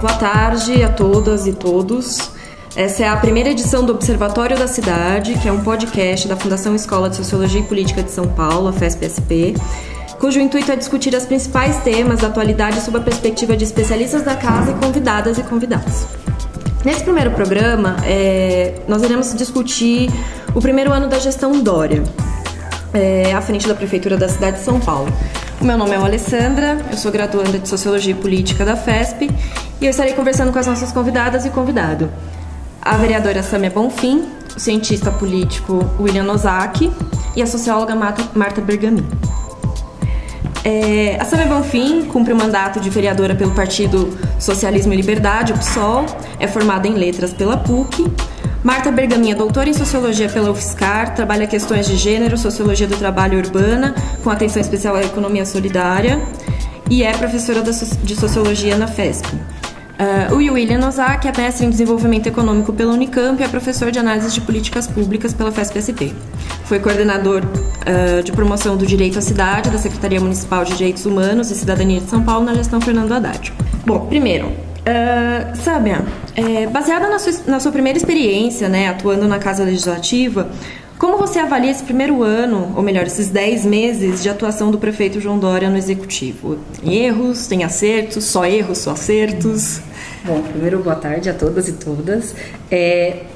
Boa tarde a todas e todos. Essa é a primeira edição do Observatório da Cidade, que é um podcast da Fundação Escola de Sociologia e Política de São Paulo, a FESP-SP, cujo intuito é discutir os principais temas da atualidade sob a perspectiva de especialistas da casa e convidadas e convidados. Nesse primeiro programa, nós iremos discutir o primeiro ano da gestão Dória, à frente da Prefeitura da cidade de São Paulo. O meu nome é Alessandra, eu sou graduanda de Sociologia e Política da FESP e eu estarei conversando com as nossas convidadas e convidado. A vereadora Sâmia Bonfim, o cientista político William Nozaki e a socióloga Marta Bergamin. A Sâmia Bonfim cumpre o mandato de vereadora pelo Partido Socialismo e Liberdade, o PSOL, é formada em Letras pela PUC. Marta Bergamin é doutora em Sociologia pela UFSCar, trabalha questões de gênero, Sociologia do Trabalho Urbana, com atenção especial à economia solidária, e é professora de Sociologia na FESP. O William Nozaki é mestre em Desenvolvimento Econômico pela Unicamp e é professor de Análise de Políticas Públicas pela FESP-SP. Foi coordenador de promoção do direito à cidade da Secretaria Municipal de Direitos Humanos e Cidadania de São Paulo na gestão Fernando Haddad. Bom, primeiro, Sâmia, baseada na sua primeira experiência, atuando na Casa Legislativa, como você avalia esse primeiro ano, ou melhor, esses 10 meses de atuação do prefeito João Dória no Executivo? Tem erros, tem acertos, só erros, só acertos? Bom, primeiro, boa tarde a todas e todas.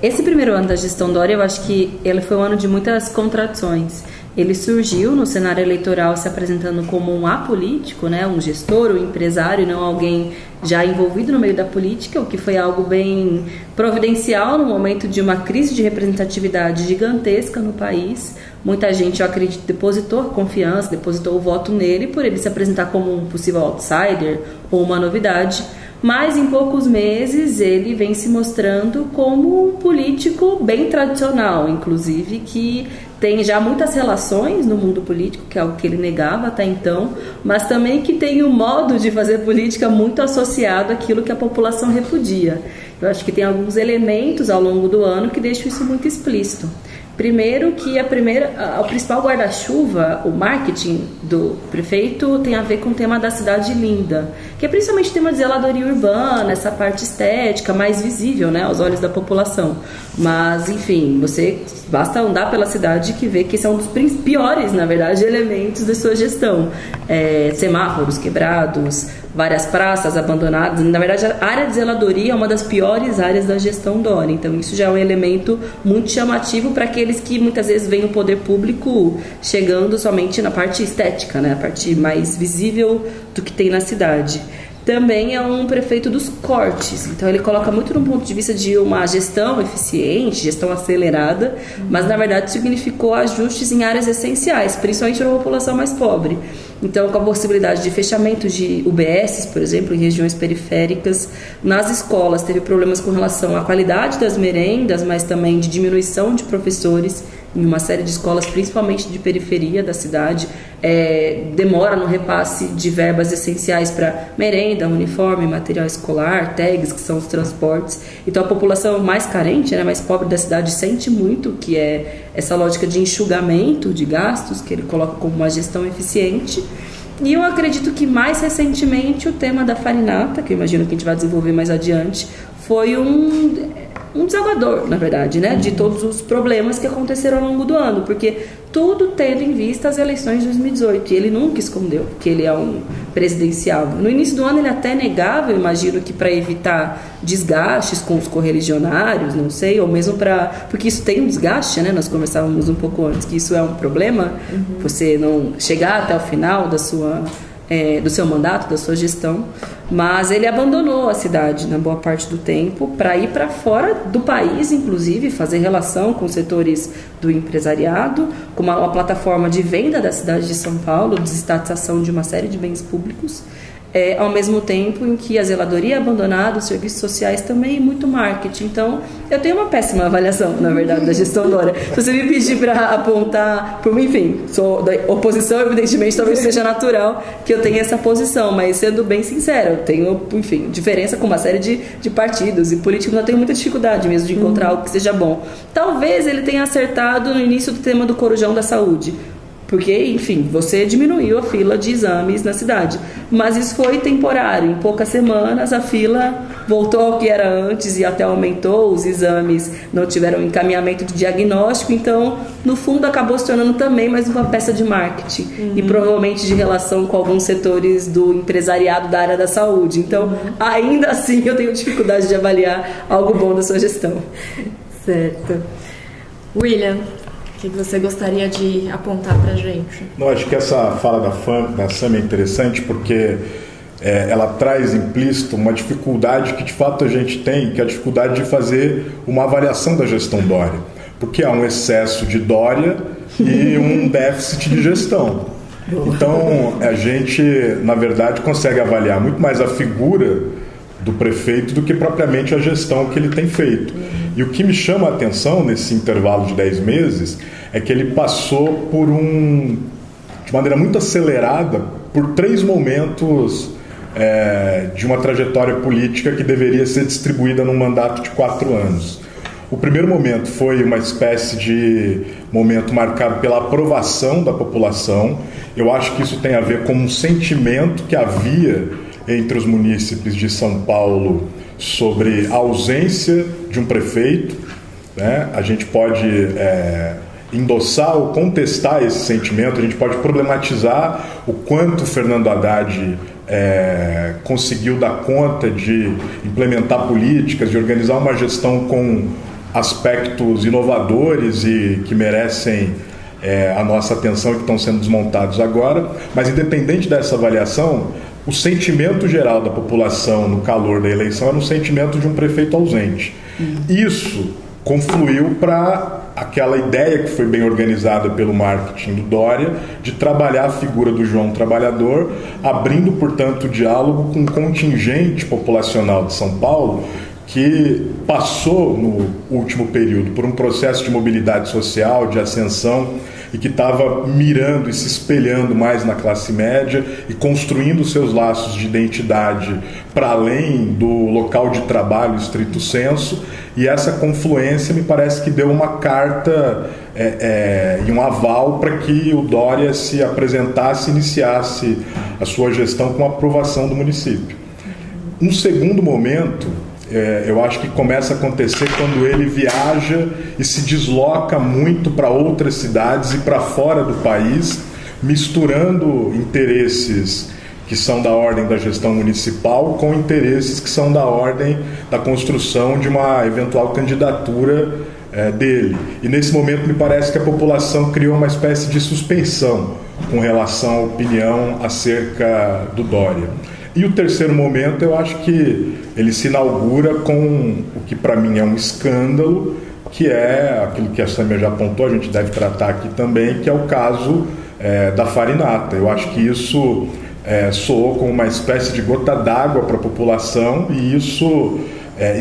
Esse primeiro ano da gestão Dória, eu acho que ele foi um ano de muitas contradições. Ele surgiu no cenário eleitoral se apresentando como um apolítico, um gestor, um empresário, não alguém já envolvido no meio da política, o que foi algo bem providencial no momento de uma crise de representatividade gigantesca no país. Muita gente, eu acredito, depositou confiança, depositou o voto nele por ele se apresentar como um possível outsider ou uma novidade. Mas em poucos meses ele vem se mostrando como um político bem tradicional, inclusive, que tem já muitas relações no mundo político, que é algo que ele negava até então, mas também que tem um modo de fazer política muito associado àquilo que a população repudia. Eu acho que tem alguns elementos ao longo do ano que deixam isso muito explícito. Primeiro que o principal guarda-chuva, o marketing do prefeito, tem a ver com o tema da cidade linda, que é principalmente o tema de zeladoria urbana, essa parte estética mais visível, aos olhos da população. Mas, enfim, basta andar pela cidade que vê que esse é um dos piores, na verdade, elementos da sua gestão. Semáforos quebrados, várias praças abandonadas. Na verdade, a área de zeladoria é uma das piores áreas da gestão Dória. Então, isso já é um elemento muito chamativo para aqueles que muitas vezes veem o poder público chegando somente na parte estética, a parte mais visível do que tem na cidade. Também é um prefeito dos cortes, então ele coloca muito no ponto de vista de uma gestão eficiente, gestão acelerada, mas na verdade significou ajustes em áreas essenciais, principalmente na população mais pobre. Então, com a possibilidade de fechamento de UBSs, por exemplo, em regiões periféricas, nas escolas teve problemas com relação à qualidade das merendas, mas também de diminuição de professores em uma série de escolas, principalmente de periferia da cidade. Demora no repasse de verbas essenciais para merenda, uniforme, material escolar, tags, que são os transportes. Então a população mais carente, mais pobre da cidade, sente muito que é essa lógica de enxugamento de gastos, que ele coloca como uma gestão eficiente. E eu acredito que mais recentemente o tema da farinata, que eu imagino que a gente vai desenvolver mais adiante, foi um desaguador, na verdade, de todos os problemas que aconteceram ao longo do ano, porque tudo tendo em vista as eleições de 2018, e ele nunca escondeu que ele é um presidencial. No início do ano ele até negava, eu imagino que para evitar desgastes com os correligionários, não sei, ou mesmo porque isso tem um desgaste, nós conversávamos um pouco antes, que isso é um problema, você não chegar até o final do seu mandato, da sua gestão, mas ele abandonou a cidade na boa parte do tempo para ir para fora do país, inclusive fazer relação com setores do empresariado, com uma plataforma de venda da cidade de São Paulo, desestatização de uma série de bens públicos, ao mesmo tempo em que a zeladoria é abandonada, os serviços sociais também e muito marketing. Então, eu tenho uma péssima avaliação, na verdade, da gestão Dória. Se você me pedir para apontar, por mim, enfim, sou da oposição, evidentemente, talvez seja natural que eu tenha essa posição, mas sendo bem sincera, eu tenho, enfim, diferença com uma série de partidos e políticos, eu tenho muita dificuldade mesmo de encontrar algo que seja bom. Talvez ele tenha acertado no início do tema do Corujão da Saúde. porque, enfim, você diminuiu a fila de exames na cidade. Mas isso foi temporário. Em poucas semanas, a fila voltou ao que era antes e até aumentou. Os exames não tiveram encaminhamento de diagnóstico. Então, no fundo, acabou se tornando também mais uma peça de marketing. E provavelmente de relação com alguns setores do empresariado da área da saúde. Então, ainda assim, eu tenho dificuldade de avaliar algo bom da sua gestão. Certo. William, o que você gostaria de apontar para a gente? Eu acho que essa fala da Sam é interessante porque ela traz implícito uma dificuldade que de fato a gente tem, que é a dificuldade de fazer uma avaliação da gestão Dória, porque há um excesso de Dória e um déficit de gestão. Então a gente, na verdade, consegue avaliar muito mais a figura do prefeito do que propriamente a gestão que ele tem feito. E o que me chama a atenção nesse intervalo de 10 meses é que ele passou de maneira muito acelerada por 3 momentos de uma trajetória política que deveria ser distribuída num mandato de 4 anos. O primeiro momento foi uma espécie de momento marcado pela aprovação da população. Eu acho que isso tem a ver com um sentimento que havia entre os munícipes de São Paulo sobre a ausência de um prefeito, né? A gente pode endossar ou contestar esse sentimento, a gente pode problematizar o quanto Fernando Haddad conseguiu dar conta de implementar políticas, de organizar uma gestão com aspectos inovadores e que merecem a nossa atenção e que estão sendo desmontados agora, mas independente dessa avaliação, o sentimento geral da população no calor da eleição era um sentimento de um prefeito ausente. Isso confluiu para aquela ideia que foi bem organizada pelo marketing do Dória de trabalhar a figura do João Trabalhador, abrindo, portanto, o diálogo com um contingente populacional de São Paulo que passou no último período por um processo de mobilidade social, de ascensão, e que estava mirando e se espelhando mais na classe média e construindo seus laços de identidade para além do local de trabalho estrito sensu, e essa confluência me parece que deu uma carta e um aval para que o Dória se apresentasse e iniciasse a sua gestão com a aprovação do município. Um segundo momento eu acho que começa a acontecer quando ele viaja e se desloca muito para outras cidades e para fora do país, misturando interesses que são da ordem da gestão municipal com interesses que são da ordem da construção de uma eventual candidatura dele. E nesse momento me parece que a população criou uma espécie de suspensão com relação à opinião acerca do Dória. E o terceiro momento, eu acho que ele se inaugura com o que para mim é um escândalo, que é aquilo que a Samia já apontou, a gente deve tratar aqui também, que é o caso da farinata. Eu acho que isso soou como uma espécie de gota d'água para a população e isso,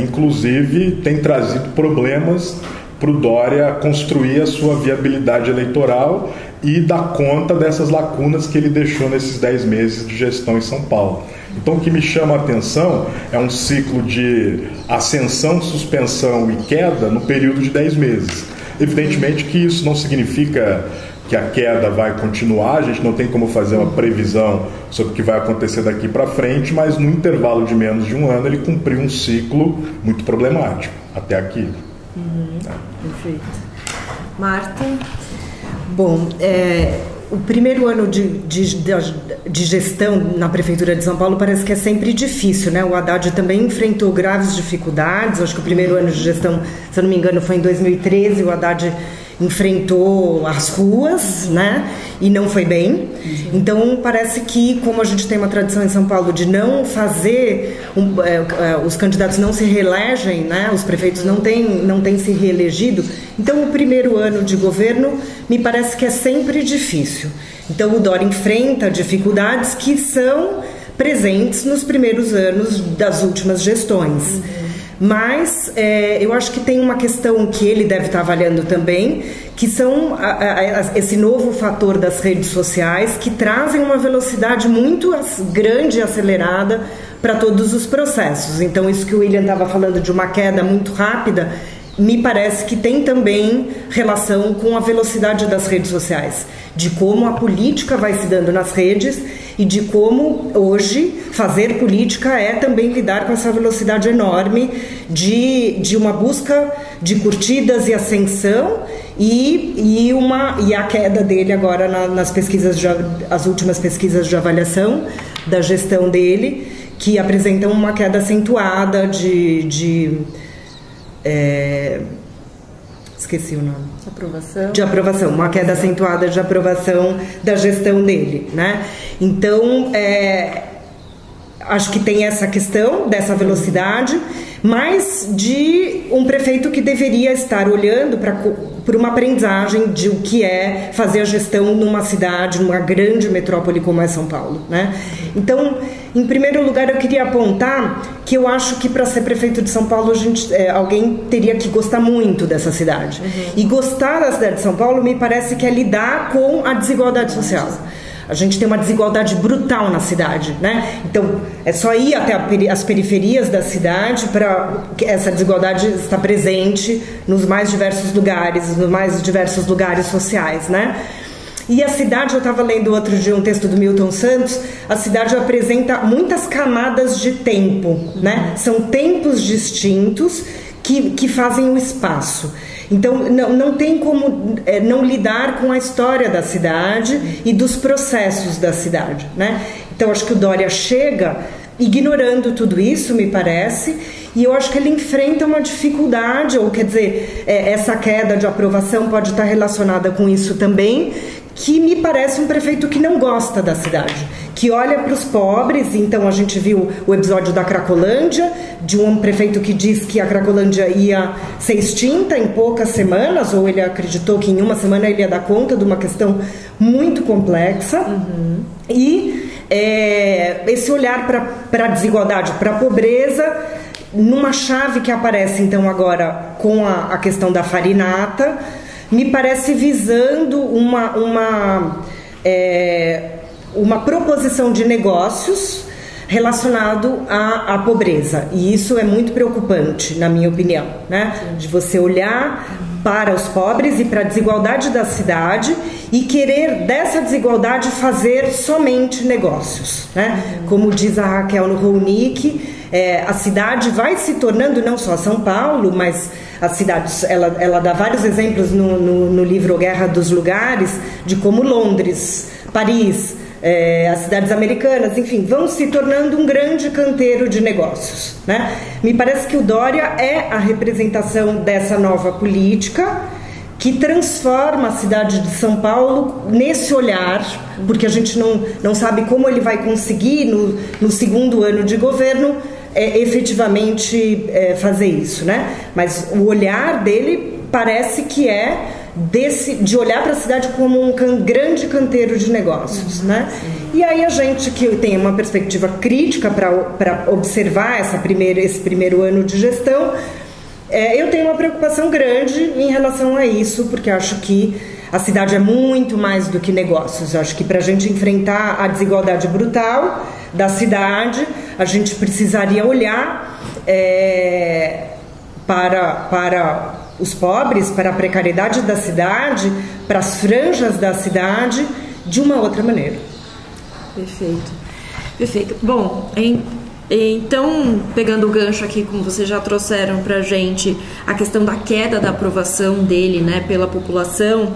inclusive, tem trazido problemas para o Dória construir a sua viabilidade eleitoral e dar conta dessas lacunas que ele deixou nesses 10 meses de gestão em São Paulo. Então o que me chama a atenção é um ciclo de ascensão, suspensão e queda no período de 10 meses. Evidentemente que isso não significa que a queda vai continuar, a gente não tem como fazer uma previsão sobre o que vai acontecer daqui para frente, mas no intervalo de menos de um ano ele cumpriu um ciclo muito problemático até aqui. Perfeito. Marta? Bom, o primeiro ano de gestão na Prefeitura de São Paulo parece que é sempre difícil, né? O Haddad também enfrentou graves dificuldades. Acho que o primeiro ano de gestão, se eu não me engano, foi em 2013. O Haddad enfrentou as ruas, né? E não foi bem. Então parece que, como a gente tem uma tradição em São Paulo de não fazer, os candidatos não se reelegem, né? Os prefeitos não têm se reelegido. Então o primeiro ano de governo me parece que é sempre difícil. Então o Dória enfrenta dificuldades que são presentes nos primeiros anos das últimas gestões. Mas eu acho que tem uma questão que ele deve estar avaliando também, que são esse novo fator das redes sociais, que trazem uma velocidade muito grande e acelerada para todos os processos. Então isso que o William estava falando de uma queda muito rápida, me parece que tem também relação com a velocidade das redes sociais, de como a política vai se dando nas redes e de como hoje fazer política é também lidar com essa velocidade enorme de uma busca de curtidas e ascensão e a queda dele agora nas pesquisas, as últimas pesquisas de avaliação da gestão dele, que apresentam uma queda acentuada esqueci o nome. De aprovação, uma queda acentuada de aprovação da gestão dele, né? Então, acho que tem essa questão dessa velocidade, mas de um prefeito que deveria estar olhando por uma aprendizagem de o que é fazer a gestão numa cidade, numa grande metrópole como é São Paulo, né? Então, em primeiro lugar, eu queria apontar que eu acho que para ser prefeito de São Paulo, alguém teria que gostar muito dessa cidade. E gostar da cidade de São Paulo me parece que é lidar com a desigualdade social. A gente tem uma desigualdade brutal na cidade, né? Então, é só ir até as periferias da cidade para que essa desigualdade está presente nos mais diversos lugares sociais, né? E a cidade, eu estava lendo outro dia um texto do Milton Santos, a cidade apresenta muitas camadas de tempo, né? São tempos distintos que fazem o espaço. Então, não tem como não lidar com a história da cidade e dos processos da cidade, né? Então, acho que o Dória chega ignorando tudo isso, me parece, e eu acho que ele enfrenta uma dificuldade, ou quer dizer, essa queda de aprovação pode estar relacionada com isso também, que me parece um prefeito que não gosta da cidade, que olha para os pobres. Então a gente viu o episódio da Cracolândia, de um prefeito que diz que a Cracolândia ia ser extinta em poucas semanas, ou ele acreditou que em uma semana ele ia dar conta de uma questão muito complexa. E esse olhar para a desigualdade, para a pobreza, numa chave que aparece então agora com a questão da farinata, me parece visando uma proposição de negócios relacionado à pobreza. E isso é muito preocupante, na minha opinião, né? De você olhar para os pobres e para a desigualdade da cidade e querer dessa desigualdade fazer somente negócios, né? Como diz a Raquel no Rounick, a cidade vai se tornando, não só São Paulo, mas as cidades, ela dá vários exemplos no livro Guerra dos Lugares, de como Londres, Paris, as cidades americanas, enfim, vão se tornando um grande canteiro de negócios, né? Me parece que o Dória é a representação dessa nova política que transforma a cidade de São Paulo nesse olhar, porque a gente não sabe como ele vai conseguir no segundo ano de governo efetivamente fazer isso, né? Mas o olhar dele parece que é de olhar para a cidade como um grande canteiro de negócios, né? E aí a gente que tem uma perspectiva crítica para observar esse primeiro ano de gestão, eu tenho uma preocupação grande em relação a isso, porque acho que a cidade é muito mais do que negócios. Eu acho que para a gente enfrentar a desigualdade brutal da cidade, a gente precisaria olhar para os pobres, para a precariedade da cidade, para as franjas da cidade, de uma outra maneira. Perfeito. Bom, então, pegando o gancho aqui, como vocês já trouxeram pra gente, a questão da queda da aprovação dele, né, pela população,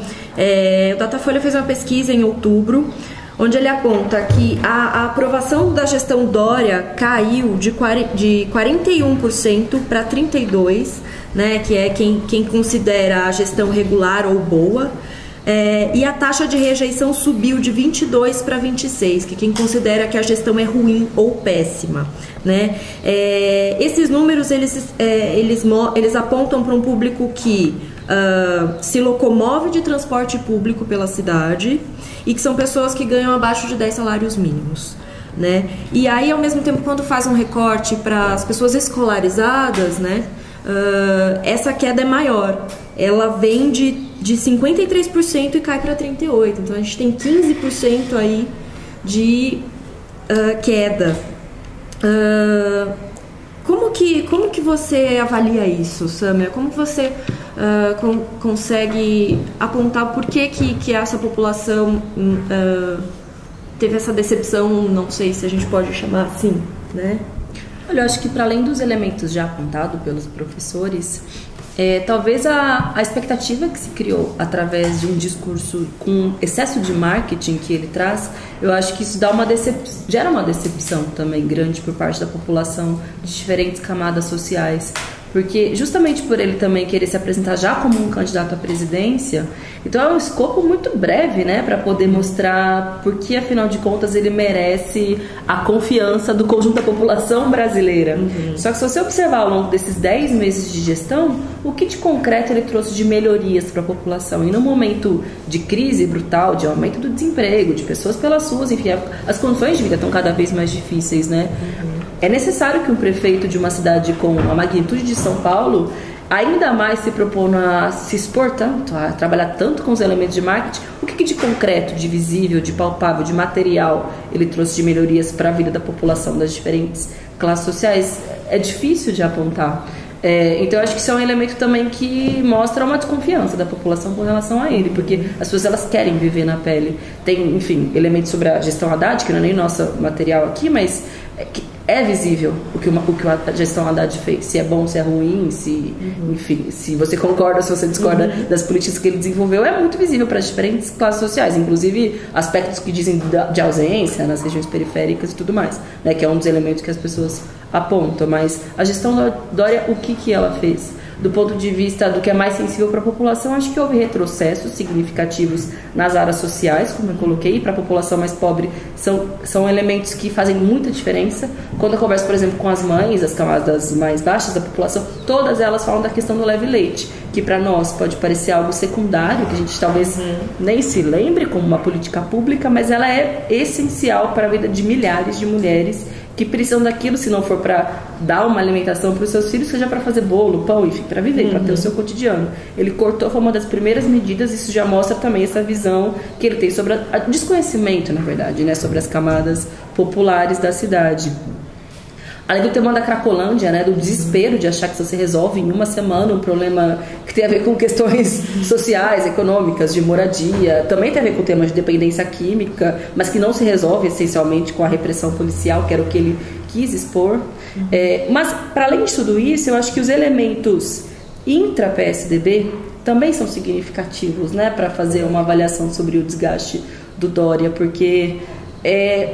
o Datafolha fez uma pesquisa em outubro, onde ele aponta que a aprovação da gestão Dória caiu de 41% para 32%, né, que é quem considera a gestão regular ou boa, e a taxa de rejeição subiu de 22% para 26%, que quem considera que a gestão é ruim ou péssima, né? Esses números eles apontam para um público que se locomove de transporte público pela cidade e que são pessoas que ganham abaixo de 10 salários mínimos, né? E aí, ao mesmo tempo, quando faz um recorte para as pessoas escolarizadas, né, essa queda é maior. Ela vem de 53% e cai para 38%. Então a gente tem 15% aí de queda. Como que você avalia isso, Sâmia? Como que você consegue apontar por que essa população teve essa decepção, não sei se a gente pode chamar assim, né? Olha, eu acho que para além dos elementos já apontados pelos professores, talvez a expectativa que se criou através de um discurso com excesso de marketing que ele traz, eu acho que isso gera uma decepção também grande por parte da população de diferentes camadas sociais. Porque justamente por ele também querer se apresentar já como um candidato à presidência, então é um escopo muito breve, né, para poder mostrar por que, afinal de contas, ele merece a confiança do conjunto da população brasileira. Só que se você observar ao longo desses 10 meses de gestão, o que de concreto ele trouxe de melhorias para a população? E no momento de crise brutal, de aumento do desemprego, de pessoas pelas ruas, enfim, as condições de vida estão cada vez mais difíceis, né? É necessário que um prefeito de uma cidade com a magnitude de São Paulo ainda mais se propondo a se expor tanto, a trabalhar tanto com os elementos de marketing. O que de concreto, de visível, de palpável, de material ele trouxe de melhorias para a vida da população das diferentes classes sociais? É difícil de apontar. Então eu acho que isso é um elemento também que mostra uma desconfiança da população com relação a ele, porque as pessoas elas querem viver na pele. Tem, enfim, elementos sobre a gestão Haddad, que não é nem nosso material aqui, mas é visível o que a gestão Haddad fez, se é bom, se é ruim, enfim, se você concorda ou se você discorda das políticas que ele desenvolveu, é muito visível para as diferentes classes sociais, inclusive aspectos que dizem de ausência nas regiões periféricas e tudo mais, né, que é um dos elementos que as pessoas apontam. Mas a gestão Dória, o que ela fez? Do ponto de vista do que é mais sensível para a população, acho que houve retrocessos significativos nas áreas sociais, como eu coloquei, para a população mais pobre são elementos que fazem muita diferença. Quando eu converso, por exemplo, com as mães, as camadas mais baixas da população, todas elas falam da questão do leve leite, que para nós pode parecer algo secundário, que a gente talvez nem se lembre como uma política pública, mas ela é essencial para a vida de milhares de mulheres que precisam daquilo, se não for para dar uma alimentação para os seus filhos, seja para fazer bolo, pão, enfim, para viver, para ter o seu cotidiano. Ele cortou, foi uma das primeiras medidas, isso já mostra também essa visão que ele tem sobre o desconhecimento, na verdade, né, sobre as camadas populares da cidade. Além do tema da Cracolândia, né, do desespero de achar que você resolve em uma semana um problema que tem a ver com questões sociais, econômicas, de moradia, também tem a ver com o tema de dependência química, mas que não se resolve essencialmente com a repressão policial, que era o que ele quis expor. Mas, para além de tudo isso, eu acho que os elementos intra-PSDB também são significativos, né, para fazer uma avaliação sobre o desgaste do Dória, porque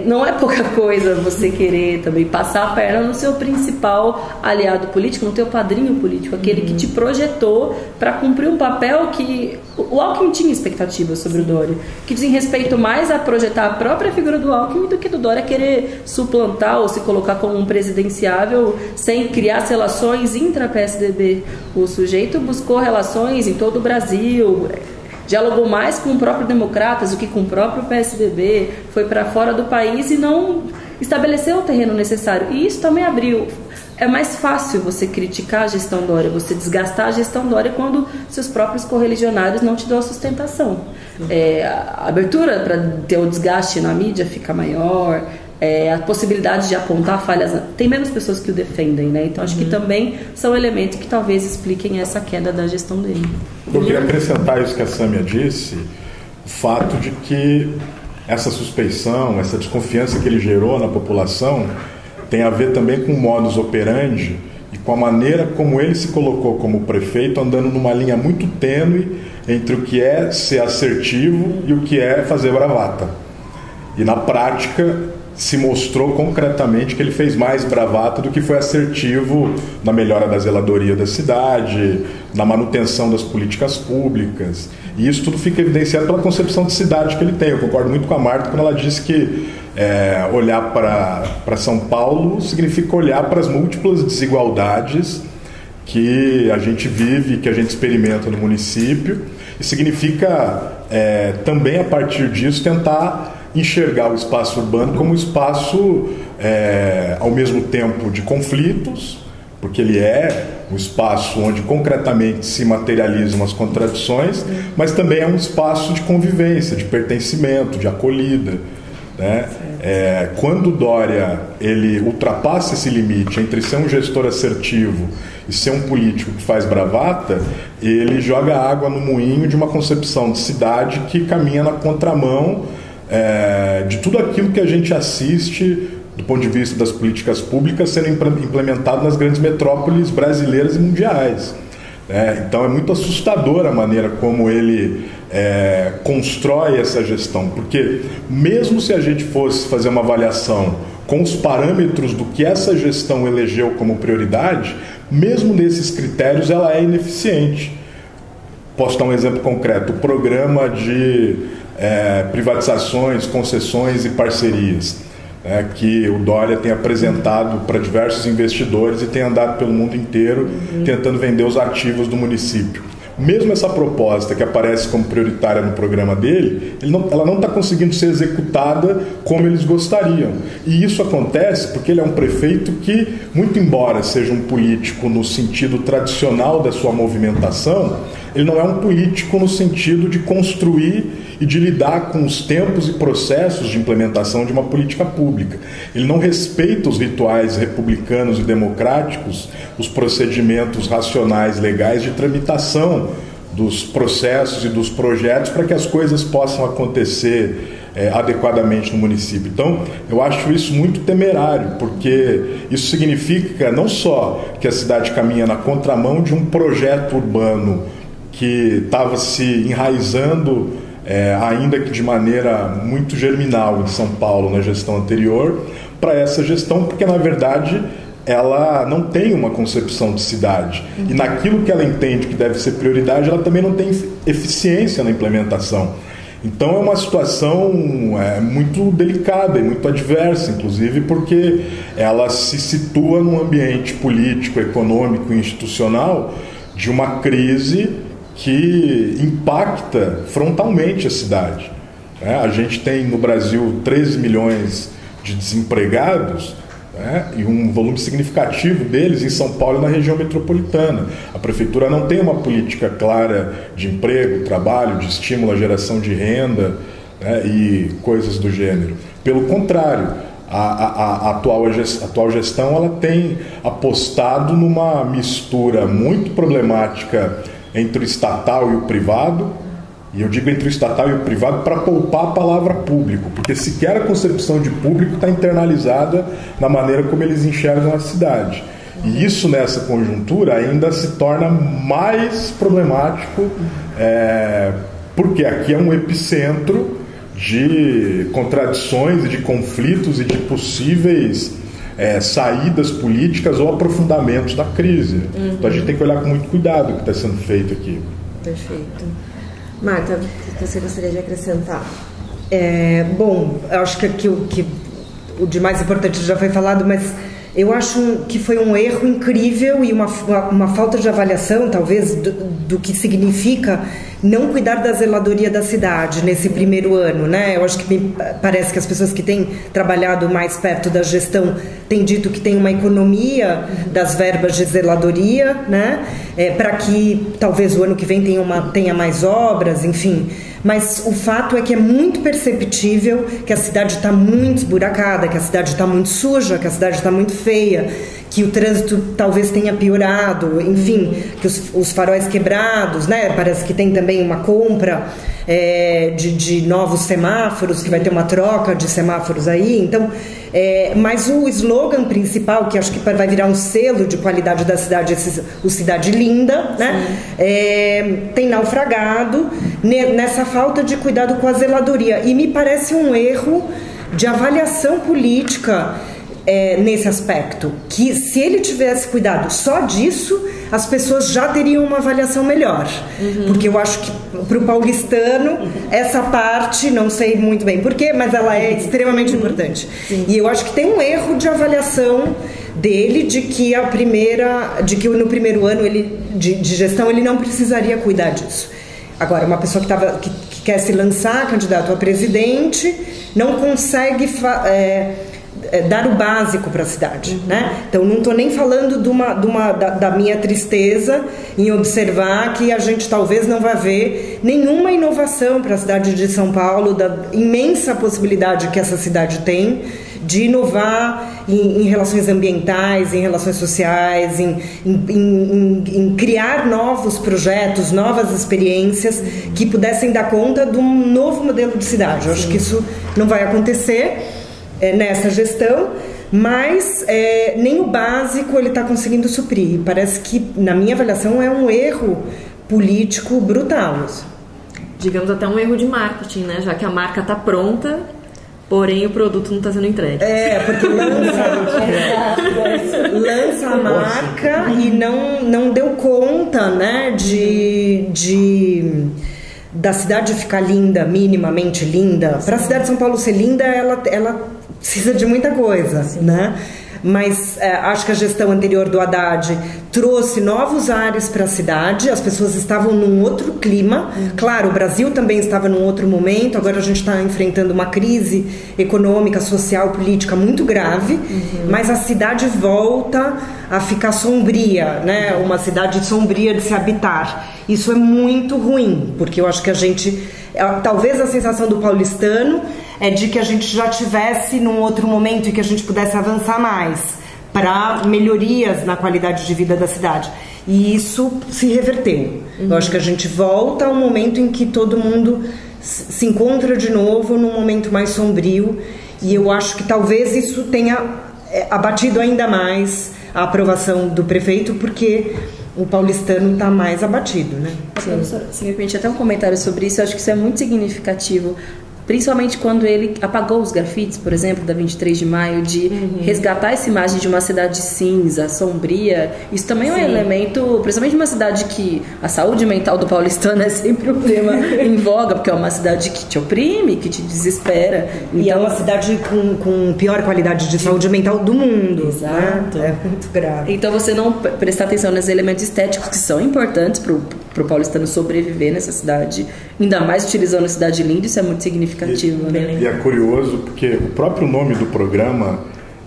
não é pouca coisa você querer também passar a perna no seu principal aliado político, no teu padrinho político, aquele que te projetou para cumprir um papel que o Alckmin tinha expectativas sobre o Dória, que dizem respeito mais a projetar a própria figura do Alckmin do que do Dória querer suplantar ou se colocar como um presidenciável sem criar relações intra-PSDB. O sujeito buscou relações em todo o Brasil, dialogou mais com o próprio Democratas do que com o próprio PSDB, foi para fora do país e não estabeleceu o terreno necessário. E isso também abriu. É mais fácil você criticar a gestão Dória, você desgastar a gestão Dória quando seus próprios correligionários não te dão a sustentação. A abertura para ter o desgaste na mídia fica maior, a possibilidade de apontar falhas, tem menos pessoas que o defendem, né? Então acho que também são elementos que talvez expliquem essa queda da gestão dele. Eu queria acrescentar isso que a Sâmia disse, o fato de que essa suspeição, essa desconfiança que ele gerou na população tem a ver também com o modus operandi e com a maneira como ele se colocou como prefeito, andando numa linha muito tênue entre o que é ser assertivo e o que é fazer bravata. E na prática se mostrou concretamente que ele fez mais bravata do que foi assertivo na melhora da zeladoria da cidade, na manutenção das políticas públicas. E isso tudo fica evidenciado pela concepção de cidade que ele tem. Eu concordo muito com a Marta quando ela disse que olhar para São Paulo significa olhar para as múltiplas desigualdades que a gente vive, que a gente experimenta no município, e significa também, a partir disso, tentar enxergar o espaço urbano como um espaço, ao mesmo tempo, de conflitos, porque ele é um espaço onde concretamente se materializam as contradições, mas também é um espaço de convivência, de pertencimento, de acolhida. né? Quando o Dória ele ultrapassa esse limite entre ser um gestor assertivo e ser um político que faz bravata, ele joga água no moinho de uma concepção de cidade que caminha na contramão de tudo aquilo que a gente assiste do ponto de vista das políticas públicas sendo implementado nas grandes metrópoles brasileiras e mundiais. Então é muito assustadora a maneira como ele constrói essa gestão, porque mesmo se a gente fosse fazer uma avaliação com os parâmetros do que essa gestão elegeu como prioridade, mesmo nesses critérios ela é ineficiente. Posso dar um exemplo concreto: o programa de privatizações, concessões e parcerias que o Dória tem apresentado para diversos investidores e tem andado pelo mundo inteiro tentando vender os ativos do município. Mesmo essa proposta que aparece como prioritária no programa dele, ela não está conseguindo ser executada como eles gostariam. E isso acontece porque ele é um prefeito que, muito embora seja um político no sentido tradicional da sua movimentação, ele não é um político no sentido de construir e de lidar com os tempos e processos de implementação de uma política pública. Ele não respeita os rituais republicanos e democráticos, os procedimentos racionais legais de tramitação dos processos e dos projetos para que as coisas possam acontecer adequadamente no município. Então, eu acho isso muito temerário, porque isso significa não só que a cidade caminha na contramão de um projeto urbano que estava se enraizando ainda que de maneira muito germinal em São Paulo na gestão anterior, para essa gestão, porque na verdade ela não tem uma concepção de cidade. E naquilo que ela entende que deve ser prioridade, ela também não tem eficiência na implementação. Então é uma situação muito delicada e muito adversa, inclusive porque ela se situa num ambiente político, econômico e institucional de uma crise que impacta frontalmente a cidade. A gente tem no Brasil 13 milhões de desempregados, e um volume significativo deles em São Paulo e na região metropolitana. A prefeitura não tem uma política clara de emprego, trabalho, de estímulo à geração de renda, e coisas do gênero. Pelo contrário, a atual gestão ela tem apostado numa mistura muito problemática entre o estatal e o privado, e eu digo entre o estatal e o privado para poupar a palavra público, porque sequer a concepção de público está internalizada na maneira como eles enxergam a cidade. E isso nessa conjuntura ainda se torna mais problemático, porque aqui é um epicentro de contradições e de conflitos e de possíveis saídas políticas ou aprofundamentos da crise. Então a gente tem que olhar com muito cuidado o que está sendo feito aqui. Perfeito. Marta, o que você gostaria de acrescentar? Bom, eu acho que o de mais importante já foi falado, mas eu acho que foi um erro incrível e uma falta de avaliação, talvez, do que significa não cuidar da zeladoria da cidade nesse primeiro ano, né? Eu acho que me parece que as pessoas que têm trabalhado mais perto da gestão têm dito que tem uma economia das verbas de zeladoria, né? Para que talvez o ano que vem tenha mais obras, enfim. Mas o fato é que é muito perceptível que a cidade está muito esburacada, que a cidade está muito suja, que a cidade está muito feia, que o trânsito talvez tenha piorado, enfim, que os faróis quebrados, né? Parece que tem também uma compra de novos semáforos, que vai ter uma troca de semáforos aí. Então, mas o slogan principal, que acho que vai virar um selo de qualidade da cidade, o Cidade Linda, né? Tem naufragado nessa falta de cuidado com a zeladoria. E me parece um erro de avaliação política nesse aspecto, que se ele tivesse cuidado só disso, as pessoas já teriam uma avaliação melhor. Porque eu acho que para o paulistano essa parte, não sei muito bem porquê, mas ela é extremamente importante. E eu acho que tem um erro de avaliação dele de que no primeiro ano de gestão ele não precisaria cuidar disso. Agora, uma pessoa que quer se lançar candidato a presidente não consegue dar o básico para a cidade, né? Então não estou nem falando da minha tristeza em observar que a gente talvez não vai ver nenhuma inovação para a cidade de São Paulo, da imensa possibilidade que essa cidade tem de inovar em relações ambientais, em relações sociais, em criar novos projetos, novas experiências que pudessem dar conta de um novo modelo de cidade. Eu acho que isso não vai acontecer nessa gestão, mas nem o básico ele está conseguindo suprir. Parece que, na minha avaliação, é um erro político brutal. Digamos até um erro de marketing, né? Já que a marca está pronta, porém o produto não está sendo entregue. Porque lança a marca e não deu conta, né, da cidade ficar linda, minimamente linda. Para a cidade de São Paulo ser linda, ela precisa de muita coisa, né? Mas acho que a gestão anterior do Haddad trouxe novos ares para a cidade, as pessoas estavam num outro clima. Claro, o Brasil também estava num outro momento, agora a gente está enfrentando uma crise econômica, social, política muito grave, mas a cidade volta a ficar sombria, né? Uma cidade sombria de se habitar. Isso é muito ruim, porque eu acho que a gente... Talvez a sensação do paulistano é de que a gente já tivesse num outro momento e que a gente pudesse avançar mais para melhorias na qualidade de vida da cidade. E isso se reverteu. Eu acho que a gente volta a um momento em que todo mundo se encontra de novo num momento mais sombrio, e eu acho que talvez isso tenha abatido ainda mais a aprovação do prefeito, porque o paulistano está mais abatido, né? Se me permite até um comentário sobre isso, eu acho que isso é muito significativo, principalmente quando ele apagou os grafites, por exemplo, da 23 de maio, de resgatar essa imagem de uma cidade cinza, sombria. Isso também é um elemento, principalmente de uma cidade que a saúde mental do paulistano é sempre um tema em voga, porque é uma cidade que te oprime, que te desespera. Então, e é uma cidade com pior qualidade de saúde mental do mundo. Exato. Né? É muito grave. Então você não prestar atenção nesses elementos estéticos que são importantes para o paulistano sobreviver nessa cidade, ainda mais utilizando a cidade linda, isso é muito significativo. E é curioso porque o próprio nome do programa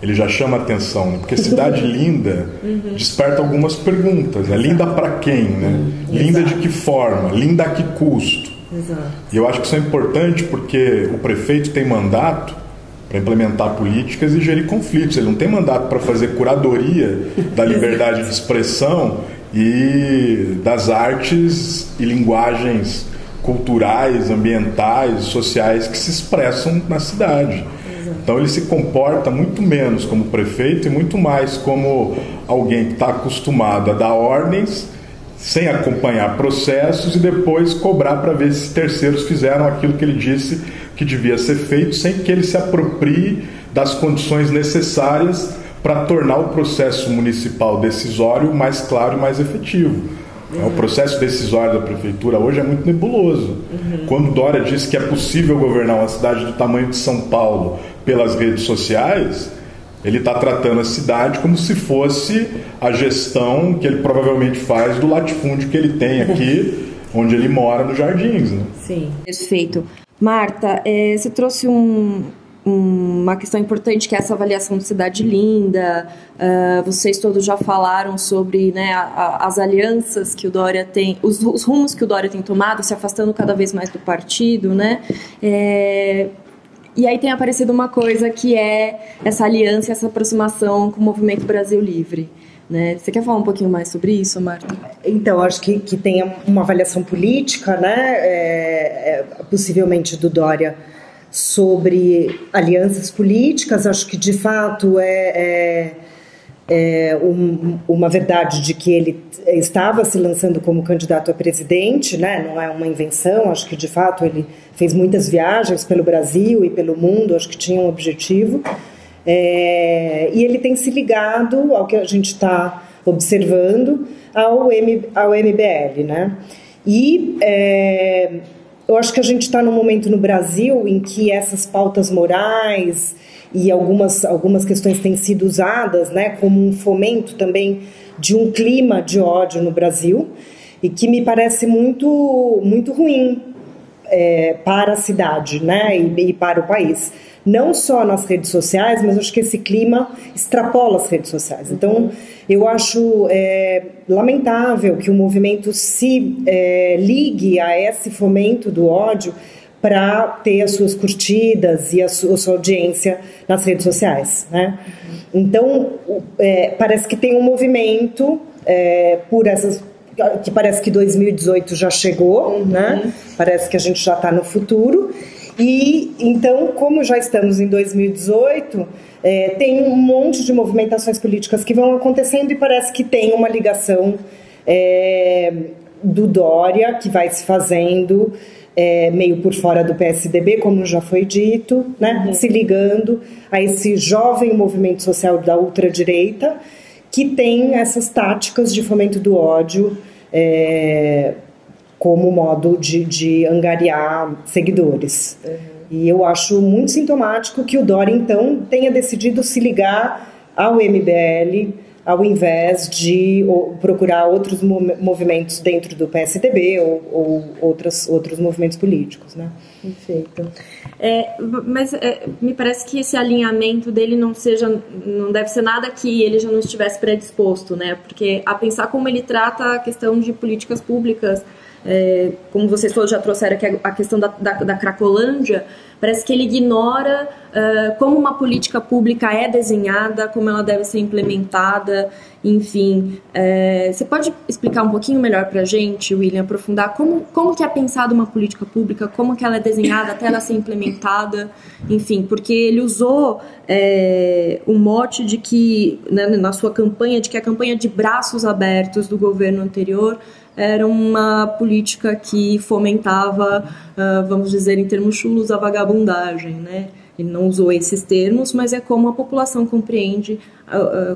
ele já chama atenção, né? Porque cidade linda desperta algumas perguntas, né? Linda para quem, né? Linda de que forma? Linda a que custo? Exato. E eu acho que isso é importante porque o prefeito tem mandato para implementar políticas e gerir conflitos. Ele não tem mandato para fazer curadoria da liberdade de expressão e das artes e linguagens culturais, ambientais, sociais que se expressam na cidade. Então ele se comporta muito menos como prefeito e muito mais como alguém que está acostumado a dar ordens sem acompanhar processos e depois cobrar para ver se terceiros fizeram aquilo que ele disse que devia ser feito, sem que ele se aproprie das condições necessárias para tornar o processo municipal decisório mais claro e mais efetivo. O processo decisório da prefeitura hoje é muito nebuloso. Quando Dória disse que é possível governar uma cidade do tamanho de São Paulo pelas redes sociais, ele está tratando a cidade como se fosse a gestão que ele provavelmente faz do latifúndio que ele tem aqui, onde ele mora, nos Jardins, né? Sim. Perfeito. Marta, você trouxe uma questão importante, que é essa avaliação de cidade linda. Vocês todos já falaram sobre, né, as alianças que o Dória tem, os rumos que o Dória tem tomado, se afastando cada vez mais do partido, né? E aí tem aparecido uma coisa que é essa aliança, essa aproximação com o Movimento Brasil Livre, né? Você quer falar um pouquinho mais sobre isso, Marta? Então, acho que tem uma avaliação política, né? Possivelmente do Dória, sobre alianças políticas. Acho que de fato uma verdade de que ele estava se lançando como candidato a presidente, né? Não é uma invenção. Acho que de fato ele fez muitas viagens pelo Brasil e pelo mundo, acho que tinha um objetivo, e ele tem se ligado ao que a gente está observando, ao MBL, né? E eu acho que a gente está num momento no Brasil em que essas pautas morais e algumas questões têm sido usadas, né, como um fomento também de um clima de ódio no Brasil, e que me parece muito, muito ruim para a cidade, né, e para o país. não só nas redes sociais, mas acho que esse clima extrapola as redes sociais. Então, eu acho lamentável que o movimento se ligue a esse fomento do ódio para ter as suas curtidas e a sua audiência nas redes sociais, né? Então, parece que tem um movimento por essas... que parece que 2018 já chegou, né? Parece que a gente já está no futuro. E, então, como já estamos em 2018, tem um monte de movimentações políticas que vão acontecendo e parece que tem uma ligação do Dória, que vai se fazendo... meio por fora do PSDB, como já foi dito, né? Se ligando a esse jovem movimento social da ultradireita que tem essas táticas de fomento do ódio como modo de angariar seguidores. E eu acho muito sintomático que o Dória, então, tenha decidido se ligar ao MBL, ao invés de procurar outros movimentos dentro do PSDB ou outros movimentos políticos, né? Perfeito. Mas me parece que esse alinhamento dele não deve ser nada que ele já não estivesse predisposto, né? Porque a pensar como ele trata a questão de políticas públicas, como vocês todos já trouxeram aqui, a questão da Cracolândia, parece que ele ignora como uma política pública é desenhada, como ela deve ser implementada, enfim. Você pode explicar um pouquinho melhor para a gente, William, aprofundar como que é pensada uma política pública, como que ela é desenhada até ela ser implementada, enfim, porque ele usou o mote de que, né, na sua campanha, de que a campanha de braços abertos do governo anterior era uma política que fomentava, vamos dizer em termos chulos, a vagabundagem, né? Ele não usou esses termos, mas é como a população compreende,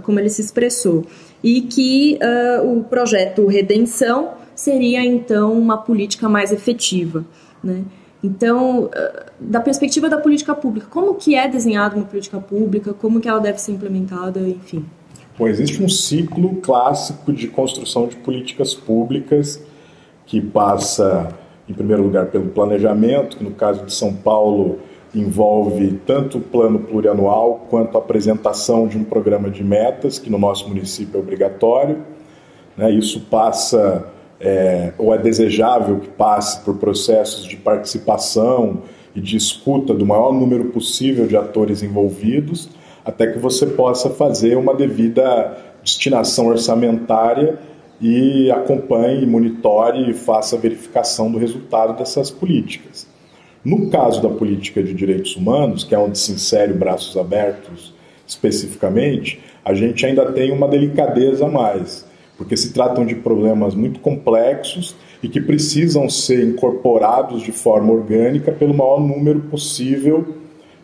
como ele se expressou. E que o projeto Redenção seria, então, uma política mais efetiva, né? Então, da perspectiva da política pública, como que é desenhada uma política pública, como que ela deve ser implementada, enfim? Bom, existe um ciclo clássico de construção de políticas públicas que passa, em primeiro lugar, pelo planejamento, que no caso de São Paulo envolve tanto o plano plurianual quanto a apresentação de um programa de metas, que no nosso município é obrigatório, né? Isso passa, ou é desejável que passe por processos de participação e de escuta do maior número possível de atores envolvidos, até que você possa fazer uma devida destinação orçamentária e acompanhe, monitore e faça a verificação do resultado dessas políticas. No caso da política de direitos humanos, que é onde se insere o Braços Abertos especificamente, a gente ainda tem uma delicadeza a mais, porque se tratam de problemas muito complexos e que precisam ser incorporados de forma orgânica pelo maior número possível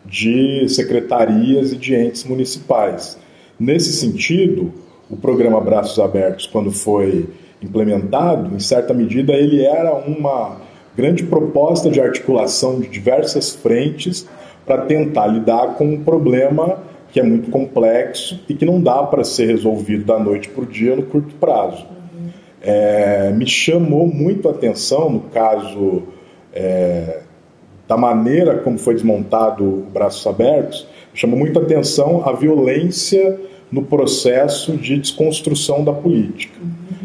de secretarias e de entes municipais. Nesse sentido, o programa Braços Abertos, quando foi implementado, em certa medida ele era uma grande proposta de articulação de diversas frentes para tentar lidar com um problema que é muito complexo e que não dá para ser resolvido da noite para o dia no curto prazo. Me chamou muito a atenção, no caso da maneira como foi desmontado o Braços Abertos, chamou muito a atenção a violência no processo de desconstrução da política.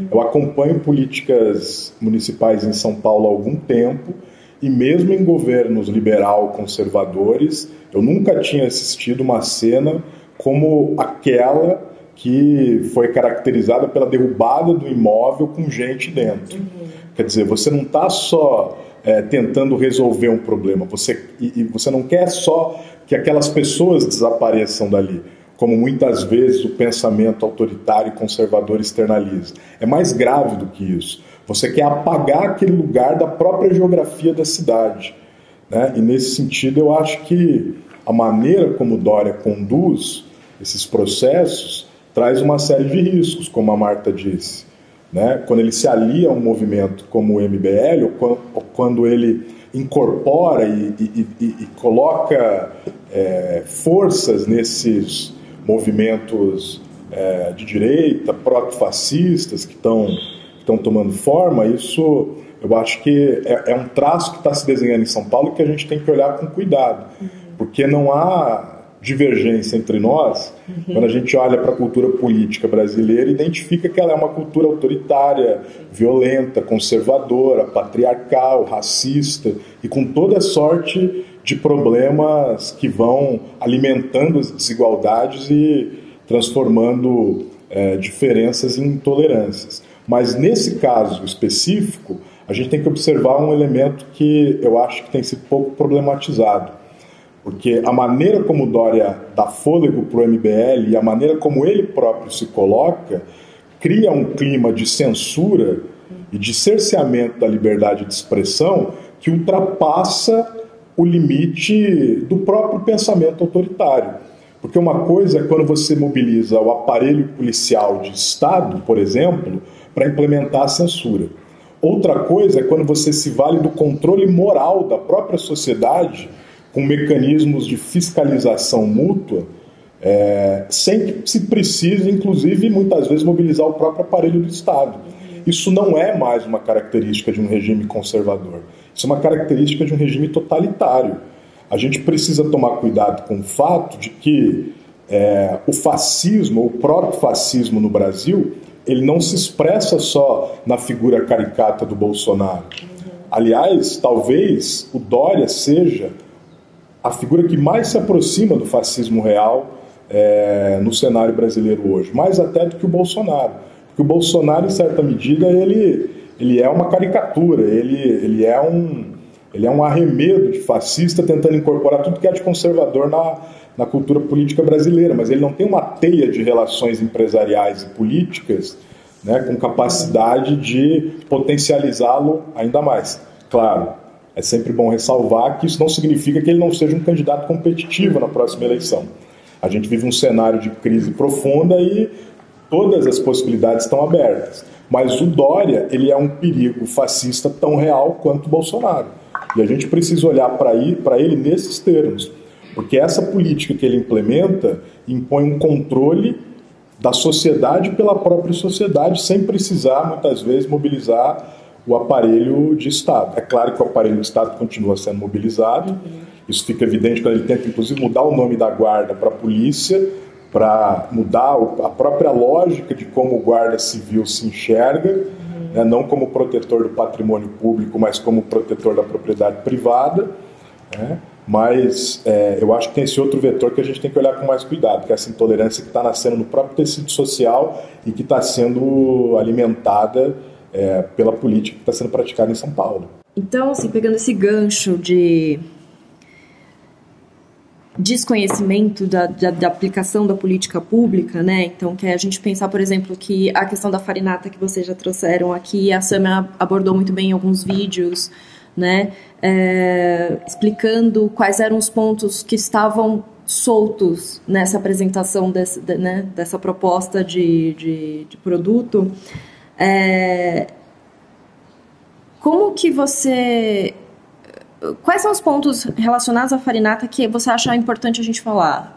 Eu acompanho políticas municipais em São Paulo há algum tempo e mesmo em governos liberal-conservadores, eu nunca tinha assistido uma cena como aquela que foi caracterizada pela derrubada do imóvel com gente dentro. Quer dizer, você não está só tentando resolver um problema, você não quer só que aquelas pessoas desapareçam dali, como muitas vezes o pensamento autoritário e conservador externaliza. É mais grave do que isso. Você quer apagar aquele lugar da própria geografia da cidade, né? E nesse sentido eu acho que a maneira como o Dória conduz esses processos traz uma série de riscos, como a Marta disse, né? Quando ele se alia a um movimento como o MBL, ou quando ele incorpora e coloca forças nesses movimentos de direita, proto-fascistas que estão tomando forma, isso eu acho que é um traço que está se desenhando em São Paulo que a gente tem que olhar com cuidado, porque não há divergência entre nós. Quando a gente olha para a cultura política brasileira, identifica que ela é uma cultura autoritária, violenta, conservadora, patriarcal, racista e com toda sorte de problemas que vão alimentando as desigualdades e transformando diferenças em intolerâncias. Mas nesse caso específico, a gente tem que observar um elemento que eu acho que tem sido pouco problematizado, porque a maneira como o Dória dá fôlego para o MBL e a maneira como ele próprio se coloca cria um clima de censura e de cerceamento da liberdade de expressão que ultrapassa o limite do próprio pensamento autoritário. Porque uma coisa é quando você mobiliza o aparelho policial de Estado, por exemplo, para implementar a censura. Outra coisa é quando você se vale do controle moral da própria sociedade com mecanismos de fiscalização mútua, sem que se precise, inclusive, muitas vezes, mobilizar o próprio aparelho do Estado. Isso não é mais uma característica de um regime conservador. Isso é uma característica de um regime totalitário. A gente precisa tomar cuidado com o fato de que o fascismo, o próprio fascismo no Brasil, ele não se expressa só na figura caricata do Bolsonaro. Aliás, talvez o Dória seja a figura que mais se aproxima do fascismo real no cenário brasileiro hoje, mais até do que o Bolsonaro. Porque o Bolsonaro, em certa medida, ele é uma caricatura, ele é um arremedo de fascista tentando incorporar tudo que é de conservador na cultura política brasileira, mas ele não tem uma teia de relações empresariais e políticas, né, com capacidade de potencializá-lo ainda mais. Claro, é sempre bom ressalvar que isso não significa que ele não seja um candidato competitivo na próxima eleição. A gente vive um cenário de crise profunda e todas as possibilidades estão abertas. Mas o Dória, ele é um perigo fascista tão real quanto o Bolsonaro. E a gente precisa olhar para ele nesses termos. Porque essa política que ele implementa impõe um controle da sociedade pela própria sociedade, sem precisar, muitas vezes, mobilizar o aparelho de Estado. É claro que o aparelho de Estado continua sendo mobilizado. Isso fica evidente quando ele tenta, inclusive, mudar o nome da guarda para a polícia, para mudar a própria lógica de como o guarda civil se enxerga, né, não como protetor do patrimônio público, mas como protetor da propriedade privada, né? Mas eu acho que tem esse outro vetor que a gente tem que olhar com mais cuidado, que é essa intolerância que está nascendo no próprio tecido social e que está sendo alimentada pela política que está sendo praticada em São Paulo. Então, assim, pegando esse gancho de desconhecimento da aplicação da política pública, né? Então, que é a gente pensar, por exemplo, que a questão da farinata que vocês já trouxeram aqui, a Samia abordou muito bem em alguns vídeos, né? Explicando quais eram os pontos que estavam soltos nessa apresentação dessa proposta de produto. Como que você... Quais são os pontos relacionados à farinata que você acha importante a gente falar?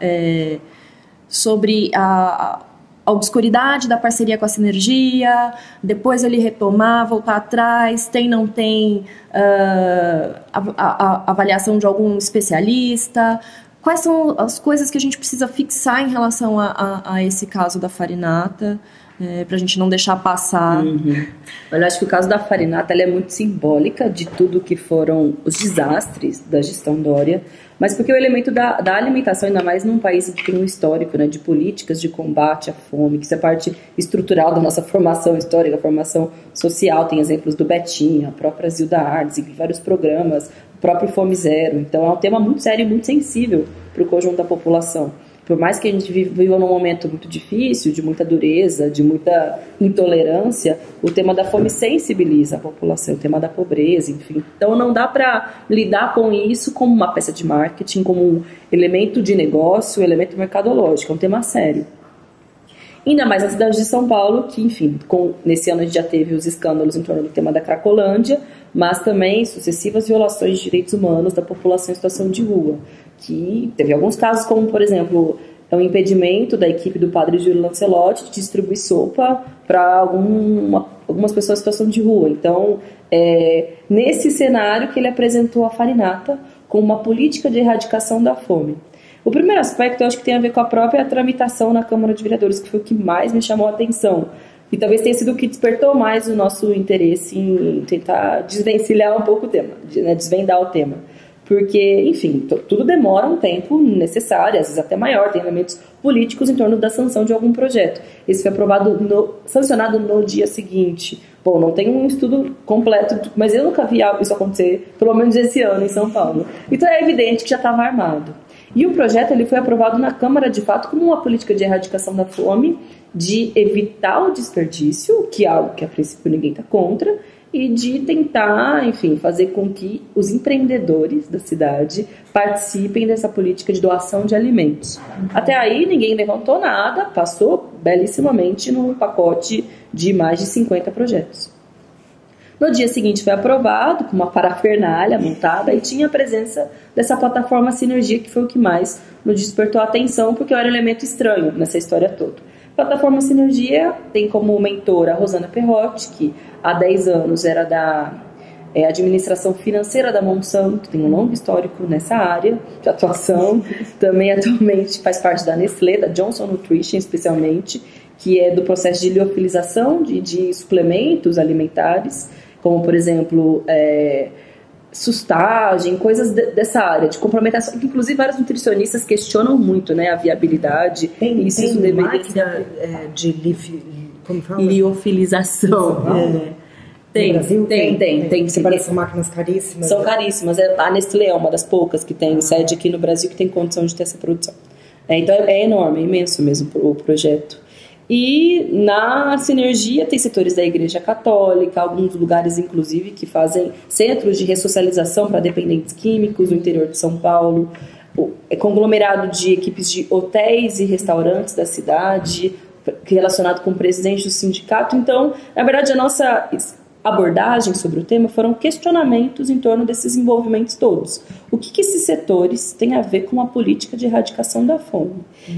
Sobre a obscuridade da parceria com a Sinergia, depois ele retomar, voltar atrás, tem, não tem a avaliação de algum especialista. Quais são as coisas que a gente precisa fixar em relação a esse caso da farinata? Para a gente não deixar passar. Eu acho que o caso da farinata ela é muito simbólica de tudo que foram os desastres da gestão Dória, mas porque o elemento da alimentação, ainda mais num país que tem um histórico, né, de políticas de combate à fome, que isso é parte estrutural da nossa formação histórica, formação social, tem exemplos do Betinho, a própria Zilda Ardes, em vários programas, o próprio Fome Zero. Então é um tema muito sério e muito sensível para o conjunto da população. Por mais que a gente viva num momento muito difícil, de muita dureza, de muita intolerância, o tema da fome sensibiliza a população, o tema da pobreza, enfim. Então não dá para lidar com isso como uma peça de marketing, como um elemento de negócio, um elemento mercadológico, é um tema sério. Ainda mais na cidade de São Paulo, que, enfim, nesse ano a gente já teve os escândalos em torno do tema da Cracolândia, mas também sucessivas violações de direitos humanos da população em situação de rua, que teve alguns casos como, por exemplo, o impedimento da equipe do padre Júlio Lancelotti de distribuir sopa para algumas pessoas em situação de rua. Então, nesse cenário que ele apresentou a farinata com uma política de erradicação da fome. O primeiro aspecto eu acho que tem a ver com a própria tramitação na Câmara de Vereadores, que foi o que mais me chamou a atenção. E talvez tenha sido o que despertou mais o nosso interesse em tentar desvencilhar um pouco o tema, desvendar o tema. Porque, enfim, tudo demora um tempo necessário, às vezes até maior, tem elementos políticos em torno da sanção de algum projeto. Esse foi sancionado no dia seguinte. Bom, não tem um estudo completo, mas eu nunca vi isso acontecer, pelo menos esse ano, em São Paulo. Então é evidente que já estava armado. E o projeto ele foi aprovado na Câmara, de fato, como uma política de erradicação da fome, de evitar o desperdício, que é algo que a princípio ninguém está contra, e de tentar, enfim, fazer com que os empreendedores da cidade participem dessa política de doação de alimentos. Até aí ninguém levantou nada, passou belíssimamente num pacote de mais de 50 projetos. No dia seguinte foi aprovado, com uma parafernália montada, e tinha a presença dessa plataforma Sinergia, que foi o que mais nos despertou a atenção, porque era um elemento estranho nessa história toda. A plataforma Sinergia tem como mentora a Rosana Perrotti, que há 10 anos era da administração financeira da Monsanto, tem um longo histórico nessa área de atuação. Também atualmente faz parte da Nestlé, da Johnson Nutrition especialmente, que é do processo de liofilização de suplementos alimentares, como por exemplo sustagem, coisas dessa área de complementação, que inclusive vários nutricionistas questionam muito, né, a viabilidade. Tem máquina de liofilização. Tem. São máquinas caríssimas. São caríssimas. A Nestlé é uma das poucas que tem sede aqui no Brasil que tem condição de ter essa produção. Então é enorme, é imenso mesmo o projeto. E na Sinergia tem setores da Igreja Católica, alguns lugares inclusive que fazem centros de ressocialização para dependentes químicos no interior de São Paulo, conglomerado de equipes de hotéis e restaurantes da cidade, relacionado com o presidente do sindicato. Então, na verdade, a nossa abordagem sobre o tema foram questionamentos em torno desses envolvimentos todos. O que esses setores têm a ver com a política de erradicação da fome?